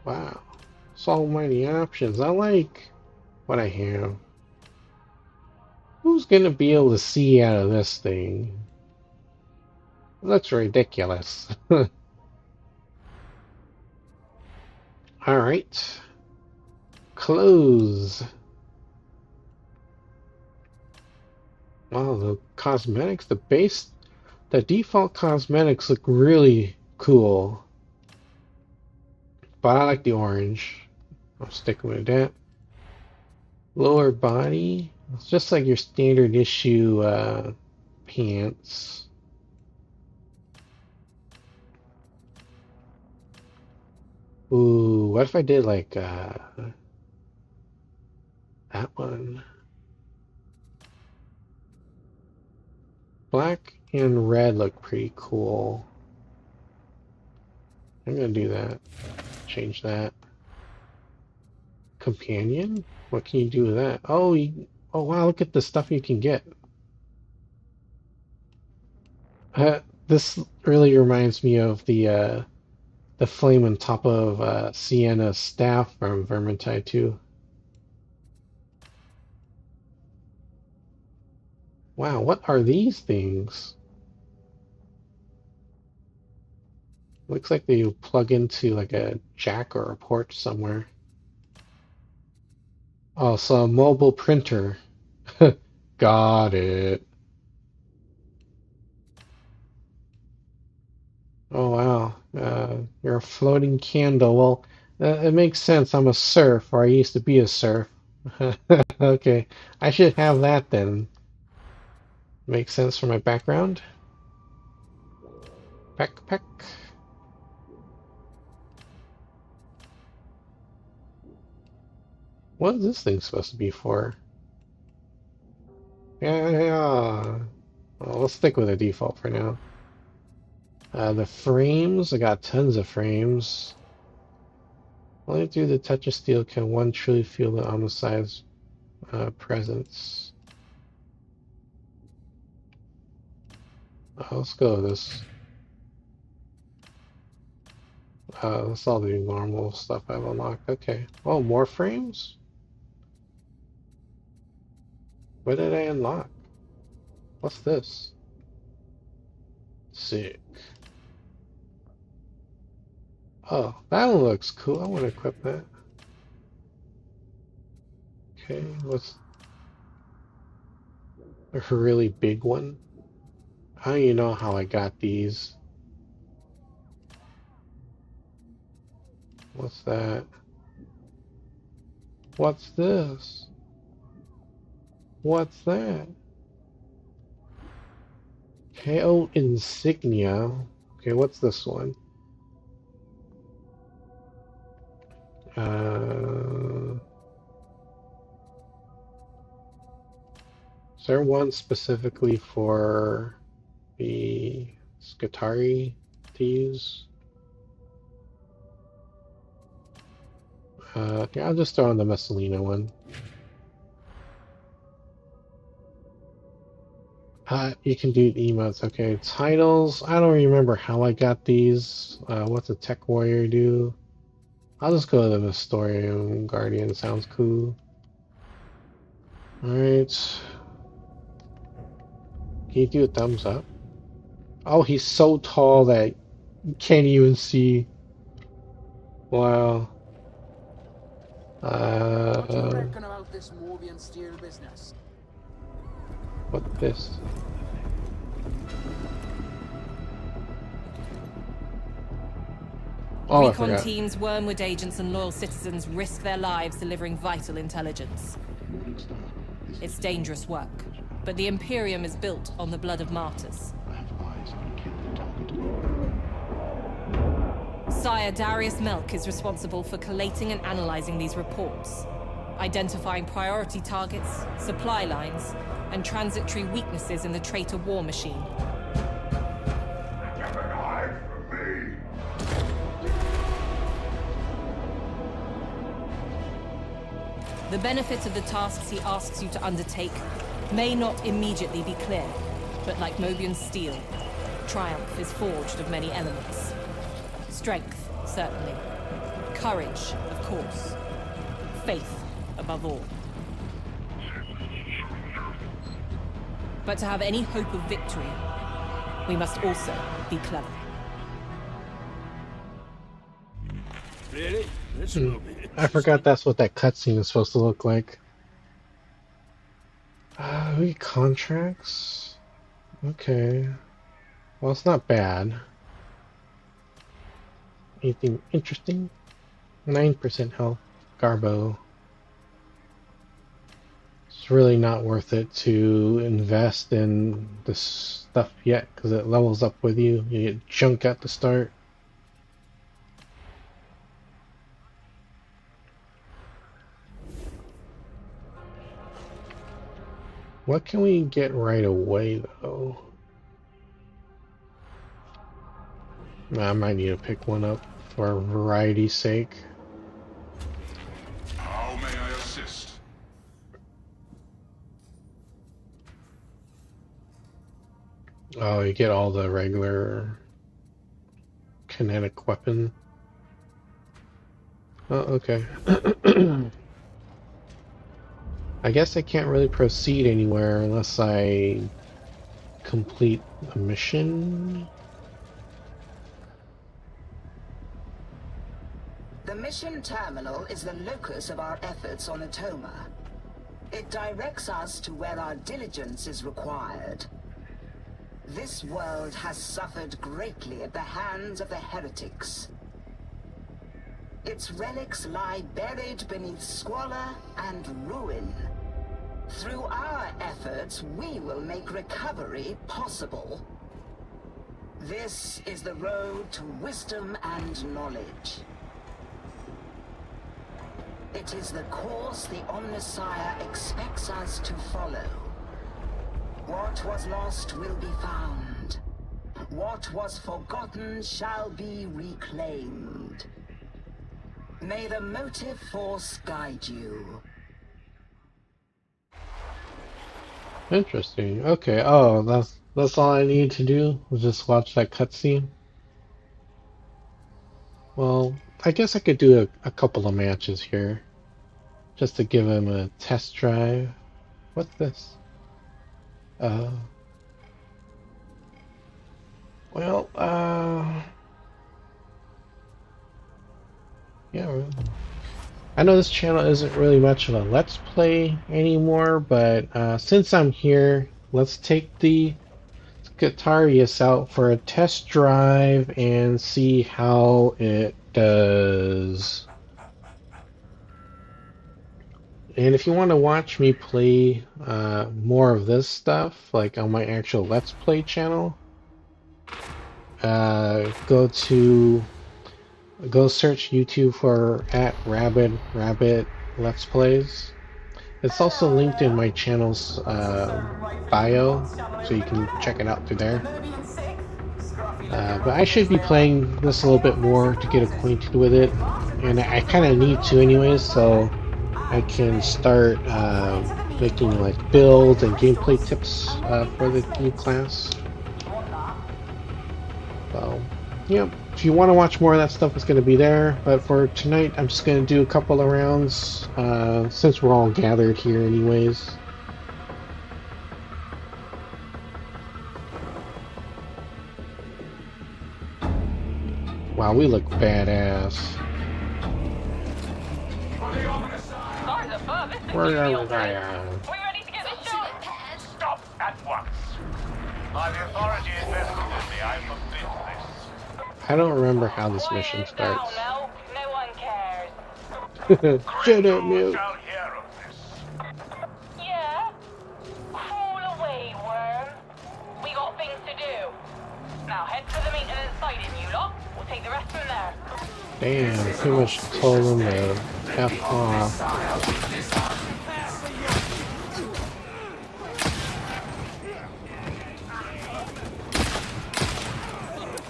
Wow. So many options. I like what I have. Who's gonna be able to see out of this thing? Looks ridiculous. Alright. Clothes. Wow, the cosmetics, the default cosmetics look really cool. But I like the orange. I'll stick with that. Lower body. It's just like your standard issue pants. Ooh, what if I did like that one? Black and red look pretty cool. I'm gonna do that. Change that. Companion? What can you do with that? Oh, oh wow, look at the stuff you can get. This really reminds me of the flame on top of Sienna's staff from Vermintide 2. Wow, what are these things? Looks like they plug into like a jack or a port somewhere. Oh, so a mobile printer. Got it. Oh wow, you're a floating candle. Well, it makes sense. I'm a serf, or I used to be a serf. Okay, I should have that then. Makes sense for my background. Backpack. What is this thing supposed to be for? Yeah. Well, let's stick with the default for now. The frames, I got tons of frames. Only through the touch of steel can one truly feel the Omnissiah's presence. Let's go with this. That's all the normal stuff I've unlocked. Okay. Oh, more frames? What did I unlock? What's this? Sick. Oh, that one looks cool. I want to equip that. Okay, what's a really big one? I don't even know how I got these. What's that? What's this? What's that? KO insignia. Okay, what's this one? Is there one specifically for the Skitarii to use? Yeah, I'll just throw in the Messalina one. You can do emotes. Okay, titles. I don't remember how I got these. What's a tech warrior do? I'll just go to the Historium Guardian. Sounds cool. Alright. Can you do a thumbs up? Oh, he's so tall that you can't even see. Wow. What do you reckon about this movie and steel business? What's this? Oh, I Recon forgot. teams, Wormwood agents, and loyal citizens risk their lives delivering vital intelligence. It's dangerous work, but the Imperium is built on the blood of martyrs. Sire Darius Melk is responsible for collating and analyzing these reports, identifying priority targets, supply lines, and transitory weaknesses in the traitor war machine. The benefit of the tasks he asks you to undertake may not immediately be clear, but like Mobian steel, triumph is forged of many elements. Strength, certainly. Courage, of course. Faith, above all. But to have any hope of victory, we must also be clever. Really? I forgot that's what that cutscene is supposed to look like. We contracts? Okay. Well, it's not bad. Anything interesting? 9% health. Garbo. It's really not worth it to invest in this stuff yet, because it levels up with you. You get junk at the start. What can we get right away, though? I might need to pick one up for variety's sake. How may I assist? Oh, you get all the regular kinetic weapon. Oh, okay. I guess I can't really proceed anywhere unless I complete a mission. The mission terminal is the locus of our efforts on Atoma. It directs us to where our diligence is required. This world has suffered greatly at the hands of the heretics. Its relics lie buried beneath squalor and ruin. Through our efforts, we will make recovery possible. This is the road to wisdom and knowledge. It is the course the Omnissiah expects us to follow. What was lost will be found. What was forgotten shall be reclaimed. May the motive force guide you. Interesting. Okay. Oh, that's all I need to do was just watch that cutscene. Well, I guess I could do a couple of matches here, just to give him a test drive. What's this? Well, yeah. I know this channel isn't really much of a Let's Play anymore, but since I'm here, let's take the Skitarii out for a test drive and see how it does. And if you want to watch me play more of this stuff, like on my actual Let's Play channel, go search YouTube for @Rabid Let's Plays. It's also linked in my channel's bio, so you can check it out through there. But I should be playing this a little bit more to get acquainted with it, and I kind of need to anyways, so I can start making like builds and gameplay tips for the new class. So, yeah, if you want to watch more of that stuff, it's going to be there. But for tonight, I'm just going to do a couple of rounds since we're all gathered here anyways. Wow, we look badass. For the Where are we? Stop at once. By the authority invested in me, I forbid this. I don't remember how this mission starts. No one cares. Shut up, Milk. Shall hear of this. Yeah? Crawl away, worm. We got things to do. Now head for the maintenance site in you lot. We'll take the rest from there. Damn, too much told them to F off.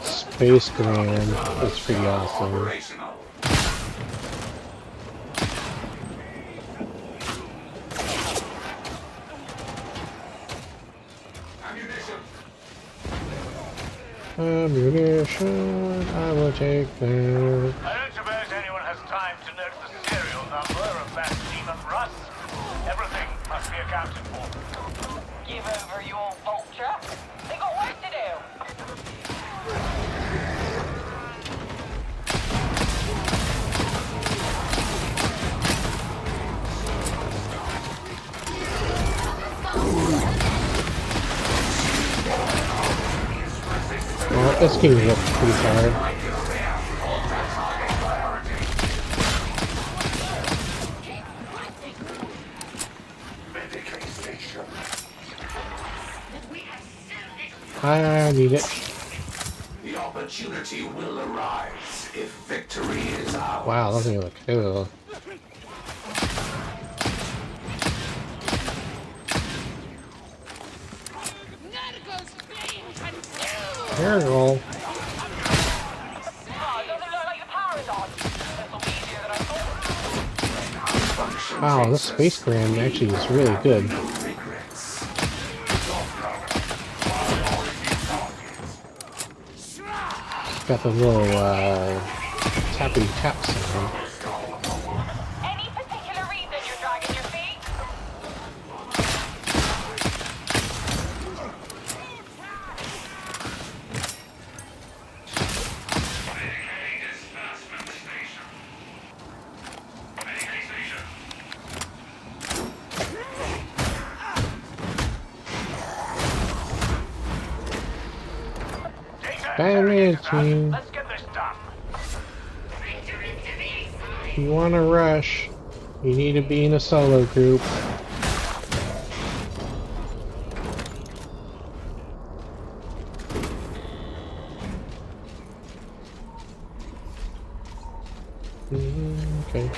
Space Grand, that's pretty awesome. Ammunition, I will take that. I don't suppose anyone has time to note the serial number of that demon Russ. Everything must be accounted for. Give over, you old vulture. They got work to do. Well, this game looks pretty hard. I need it. The opportunity will arise if victory is ours. Wow, that thing looks cool. Carol. Wow, this Space Grand actually is really good. Got the little tappity tap sound. Any particular reason you're dragging your feet? Damage team. Let's get this done. If you want to rush, you need to be in a solo group. Okay.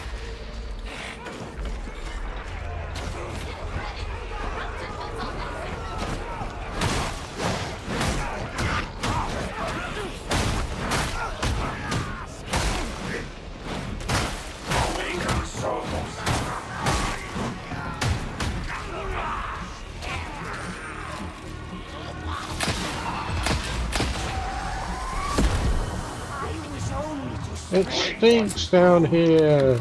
It stinks down here.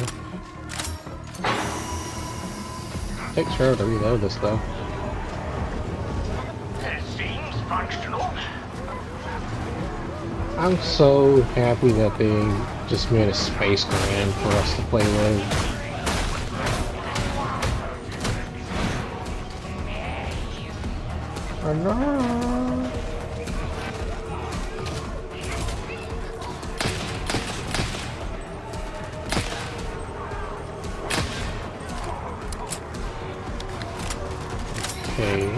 Takes forever to reload this though. It seems functional. I'm so happy that they just made a Space Grand for us to play with. Oh no. Okay.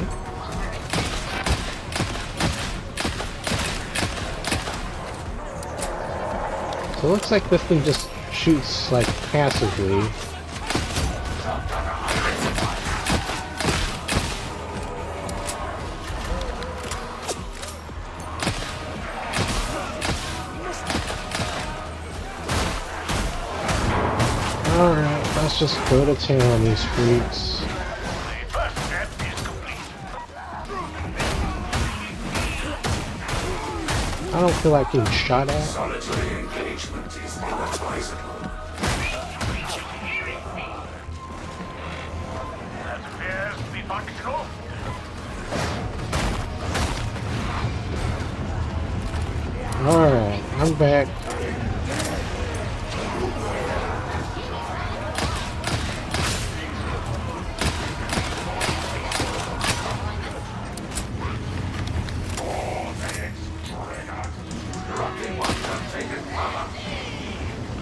So it looks like this thing just shoots like passively. Alright, let's just go to town on these freaks. I don't feel like getting shot at. Solitary engagement is inadvisable. That appears to be functional. Alright, I'm back.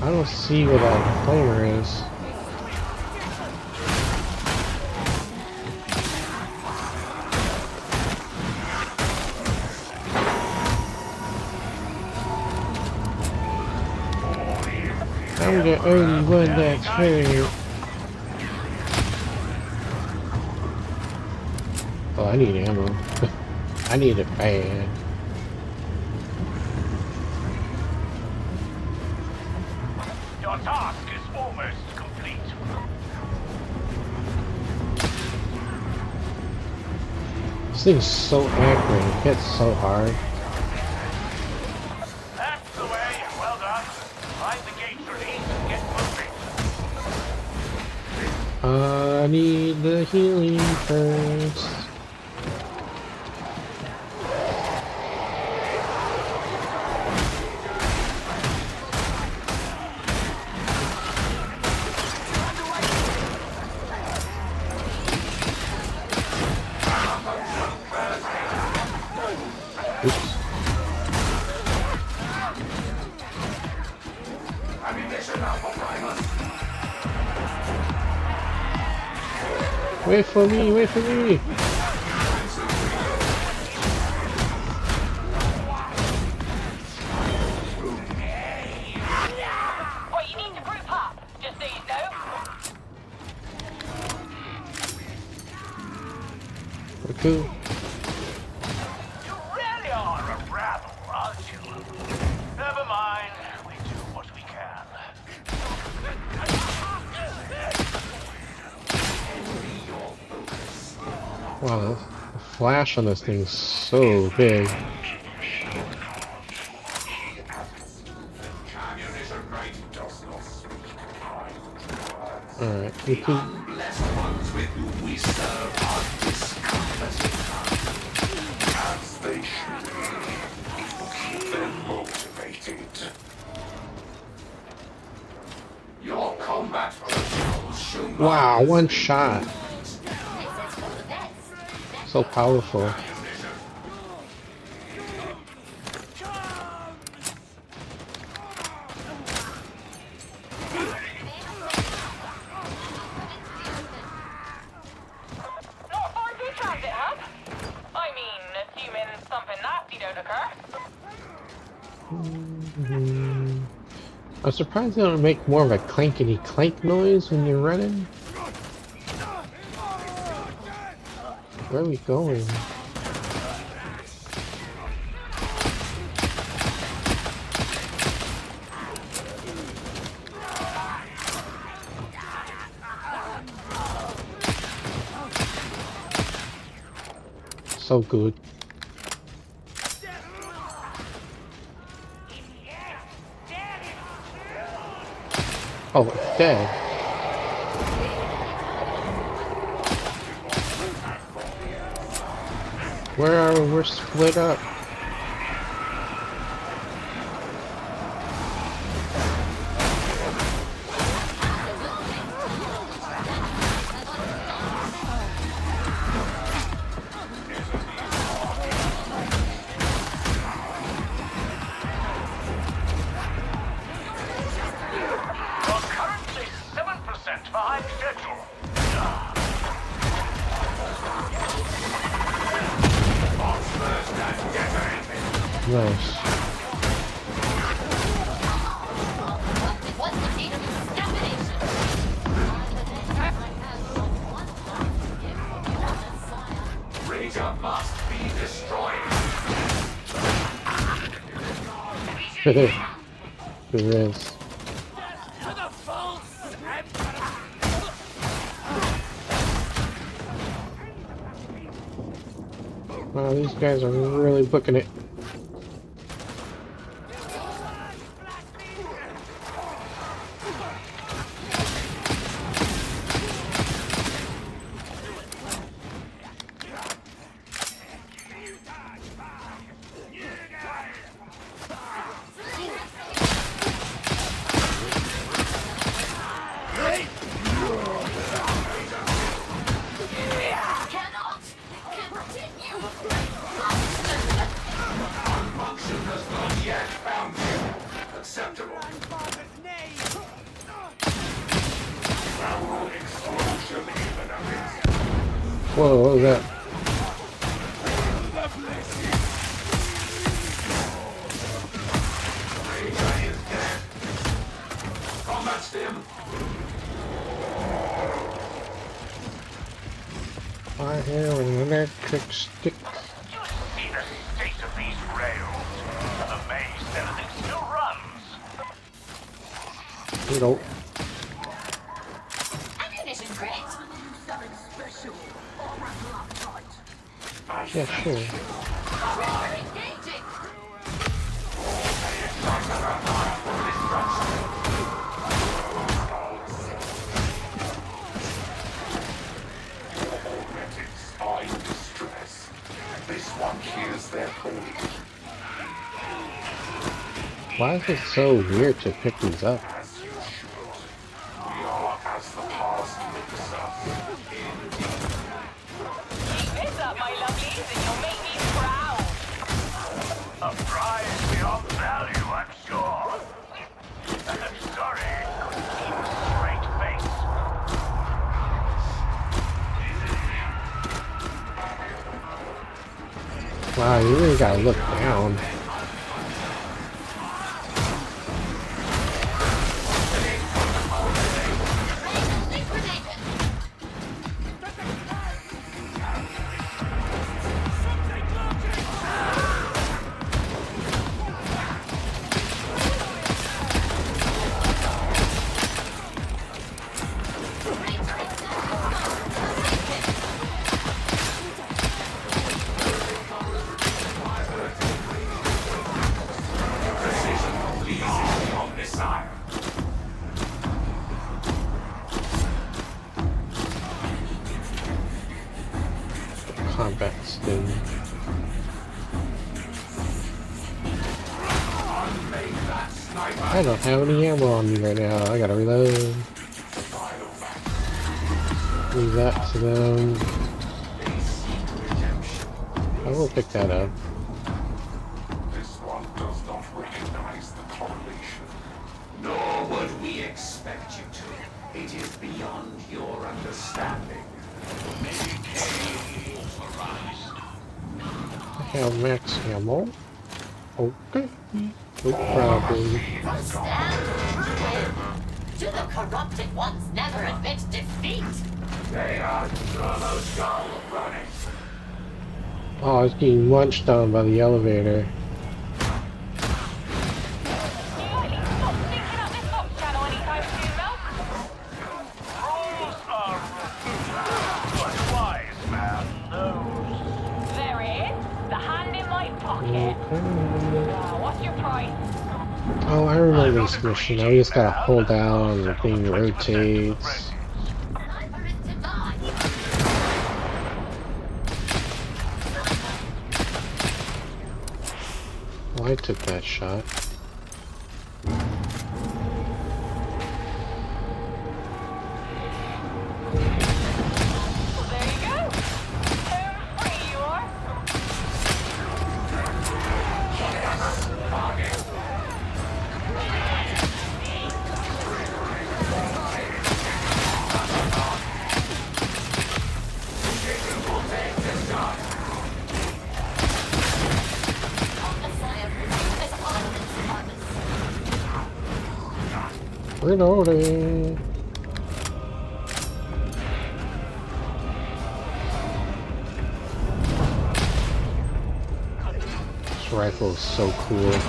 I don't see where that flamer is. I'm the only one that's hurt. Oh, I need ammo. I need it bad. Your task is almost complete. This thing's so accurate. It hits so hard. That's the way. Well done. Find the gate release and get moving. I need the healing first. Oops. Wait for me, wait for me! Well, you need to group up, just so you know. We're cool. You really are a rabble, aren't you? Never mind. We do what we can. Wow, the flash on this thing's so big. Alright, we can... Wow, one shot. So powerful. Not a far through transit, huh? I mean, assuming something nasty don't occur. I'm surprised they don't make more of a clankety clank noise when you're running. Where are we going? So good. Oh, it's dead. Where are we? We're split up. You're currently 7% behind schedule. Nice. Raider must be destroyed. There is. Wow, these guys are really booking it. Whoa, what was that? I have an electric stick. You see the state of these rails. I'm amazed anything still runs. You know. Ammunition crate. Yeah, sure. We're engaging. Are in distress. This one hears their calling. Why is it so weird to pick these up? As you should. We are as the past makes us. Keep this up, my lovelies, and you'll make me proud. A prize beyond value, I'm sure. I'm sorry, couldn't keep a straight face. Wow, you really gotta look down. Combat sting. I don't have any ammo on me right now. I gotta reload. Leave that to them. I will pick that up. This one does not recognize the correlation. Nor would we expect you to. It is beyond your understanding. I have max ammo. Okay. No problem. Stand firm. Do the corrupted ones never admit defeat? They are almost all running. Oh, I was getting lunched on by the elevator. You likely stop thinking up this Vox channel anytime soon, Mel? Rules are rules. But wise man knows. There it is. The hand in my pocket. Okay. What's your price? Oh, I remember this mission. I just gotta hold down and the thing rotates. Neither is divine. Well, I took that shot. Well, there you go. Home free you are. Reloading. This rifle is so cool.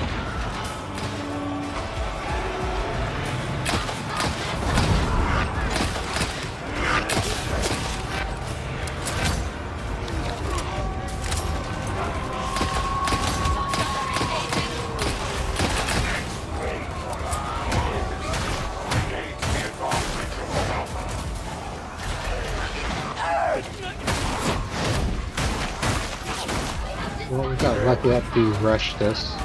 Well, we got lucky that dude rushed us.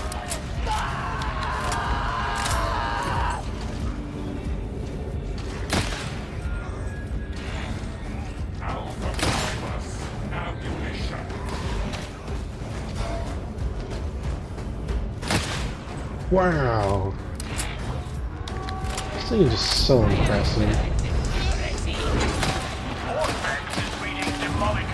Wow. This thing is just so impressive. Warhmmer is reading demonic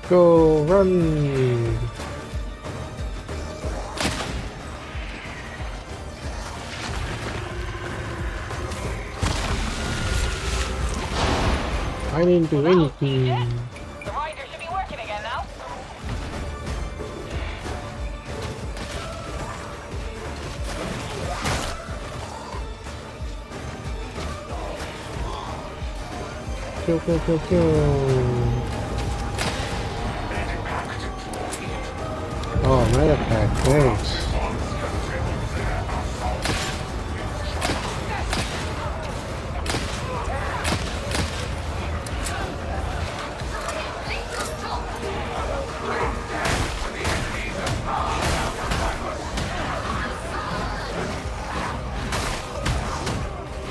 go, run! I didn't do anything. The rider should be working again now. Go, go, go, go. Oh, medipack, thanks.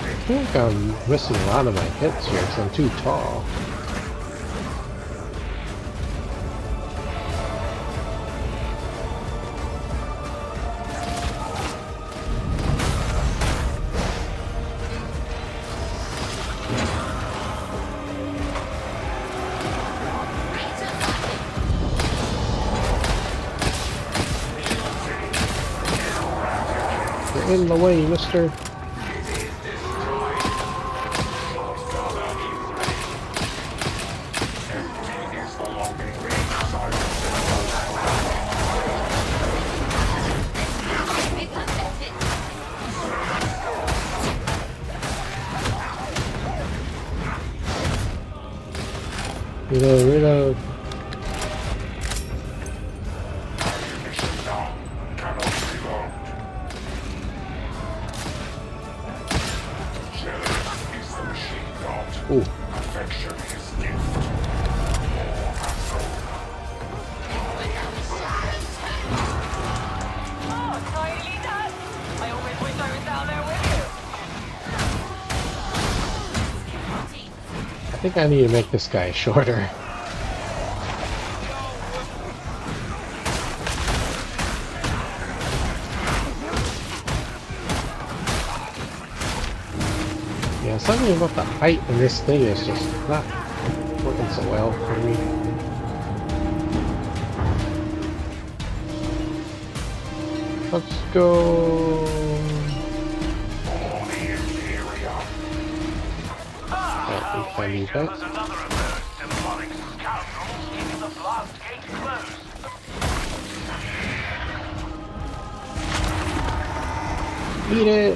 I think I'm missing a lot of my hits here because I'm too tall. You're in the way, mister. Reload, reload. Ooh. Affection is gift. Oh, tiny dad. I always wish I was down there with you. I think I need to make this guy shorter. Yeah, something about the height in this thing is just not working so well for me. Let's go. I need that. There's another of those demonic scoundrels keeping the blast gate closed. Eat it.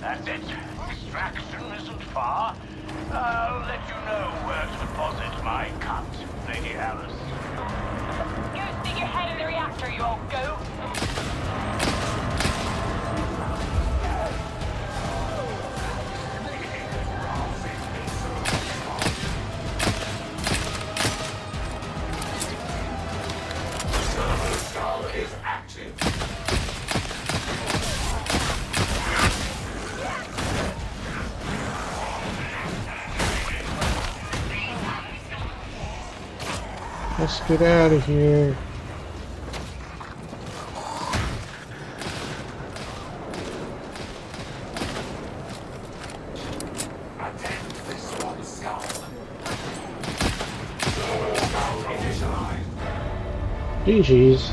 That's it. Extraction isn't far. I'll let you know where to deposit my cut, Lady Alice. You stick your head in the reactor, you old goat. Is active. Let's get out of here. Attend this one, Skull. GG's.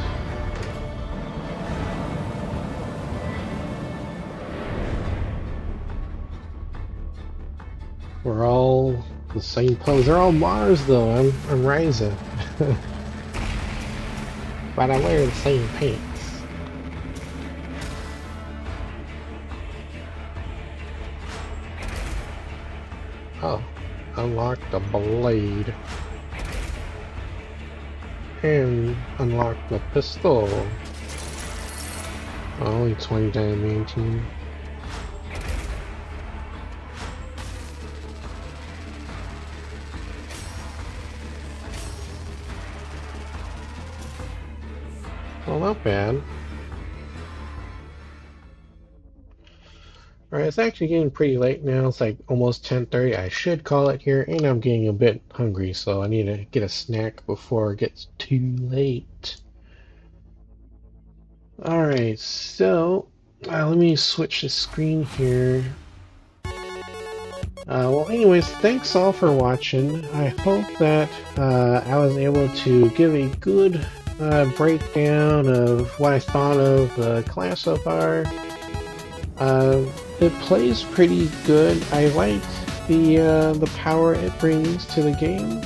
We're all the same pose. They're all Mars though. I'm Ryza. But I wear the same pants. Oh, unlock the blade. And unlock the pistol. Oh, only 20 diamantine. Well, not bad. Alright, it's actually getting pretty late now. It's like almost 10:30. I should call it here, and I'm getting a bit hungry, so I need to get a snack before it gets too late. Alright, so let me switch the screen here. Well, anyways, thanks all for watching. I hope that I was able to give a good breakdown of what I thought of the class so far. It plays pretty good. I like the power it brings to the game,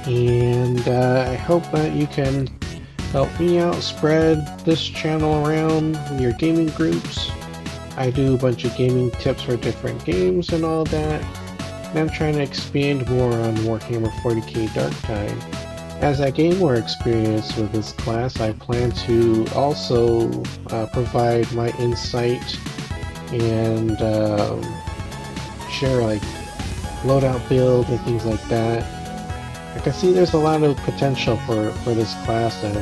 and I hope that you can help me out, spread this channel around with your gaming groups. I do a bunch of gaming tips for different games and all that, and I'm trying to expand more on Warhammer 40k Darktide. As I gain more experience with this class, I plan to also provide my insight and share like loadout build and things like that. I can see there's a lot of potential for this class, and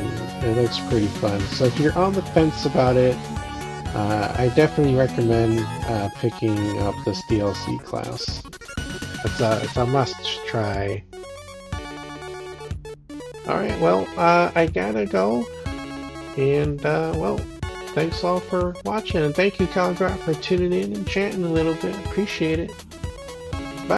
it looks pretty fun. So if you're on the fence about it, I definitely recommend picking up this DLC class. It's a must try. Alright, well, I gotta go. And, well, thanks all for watching. And thank you, Calgrat, for tuning in and chatting a little bit. Appreciate it.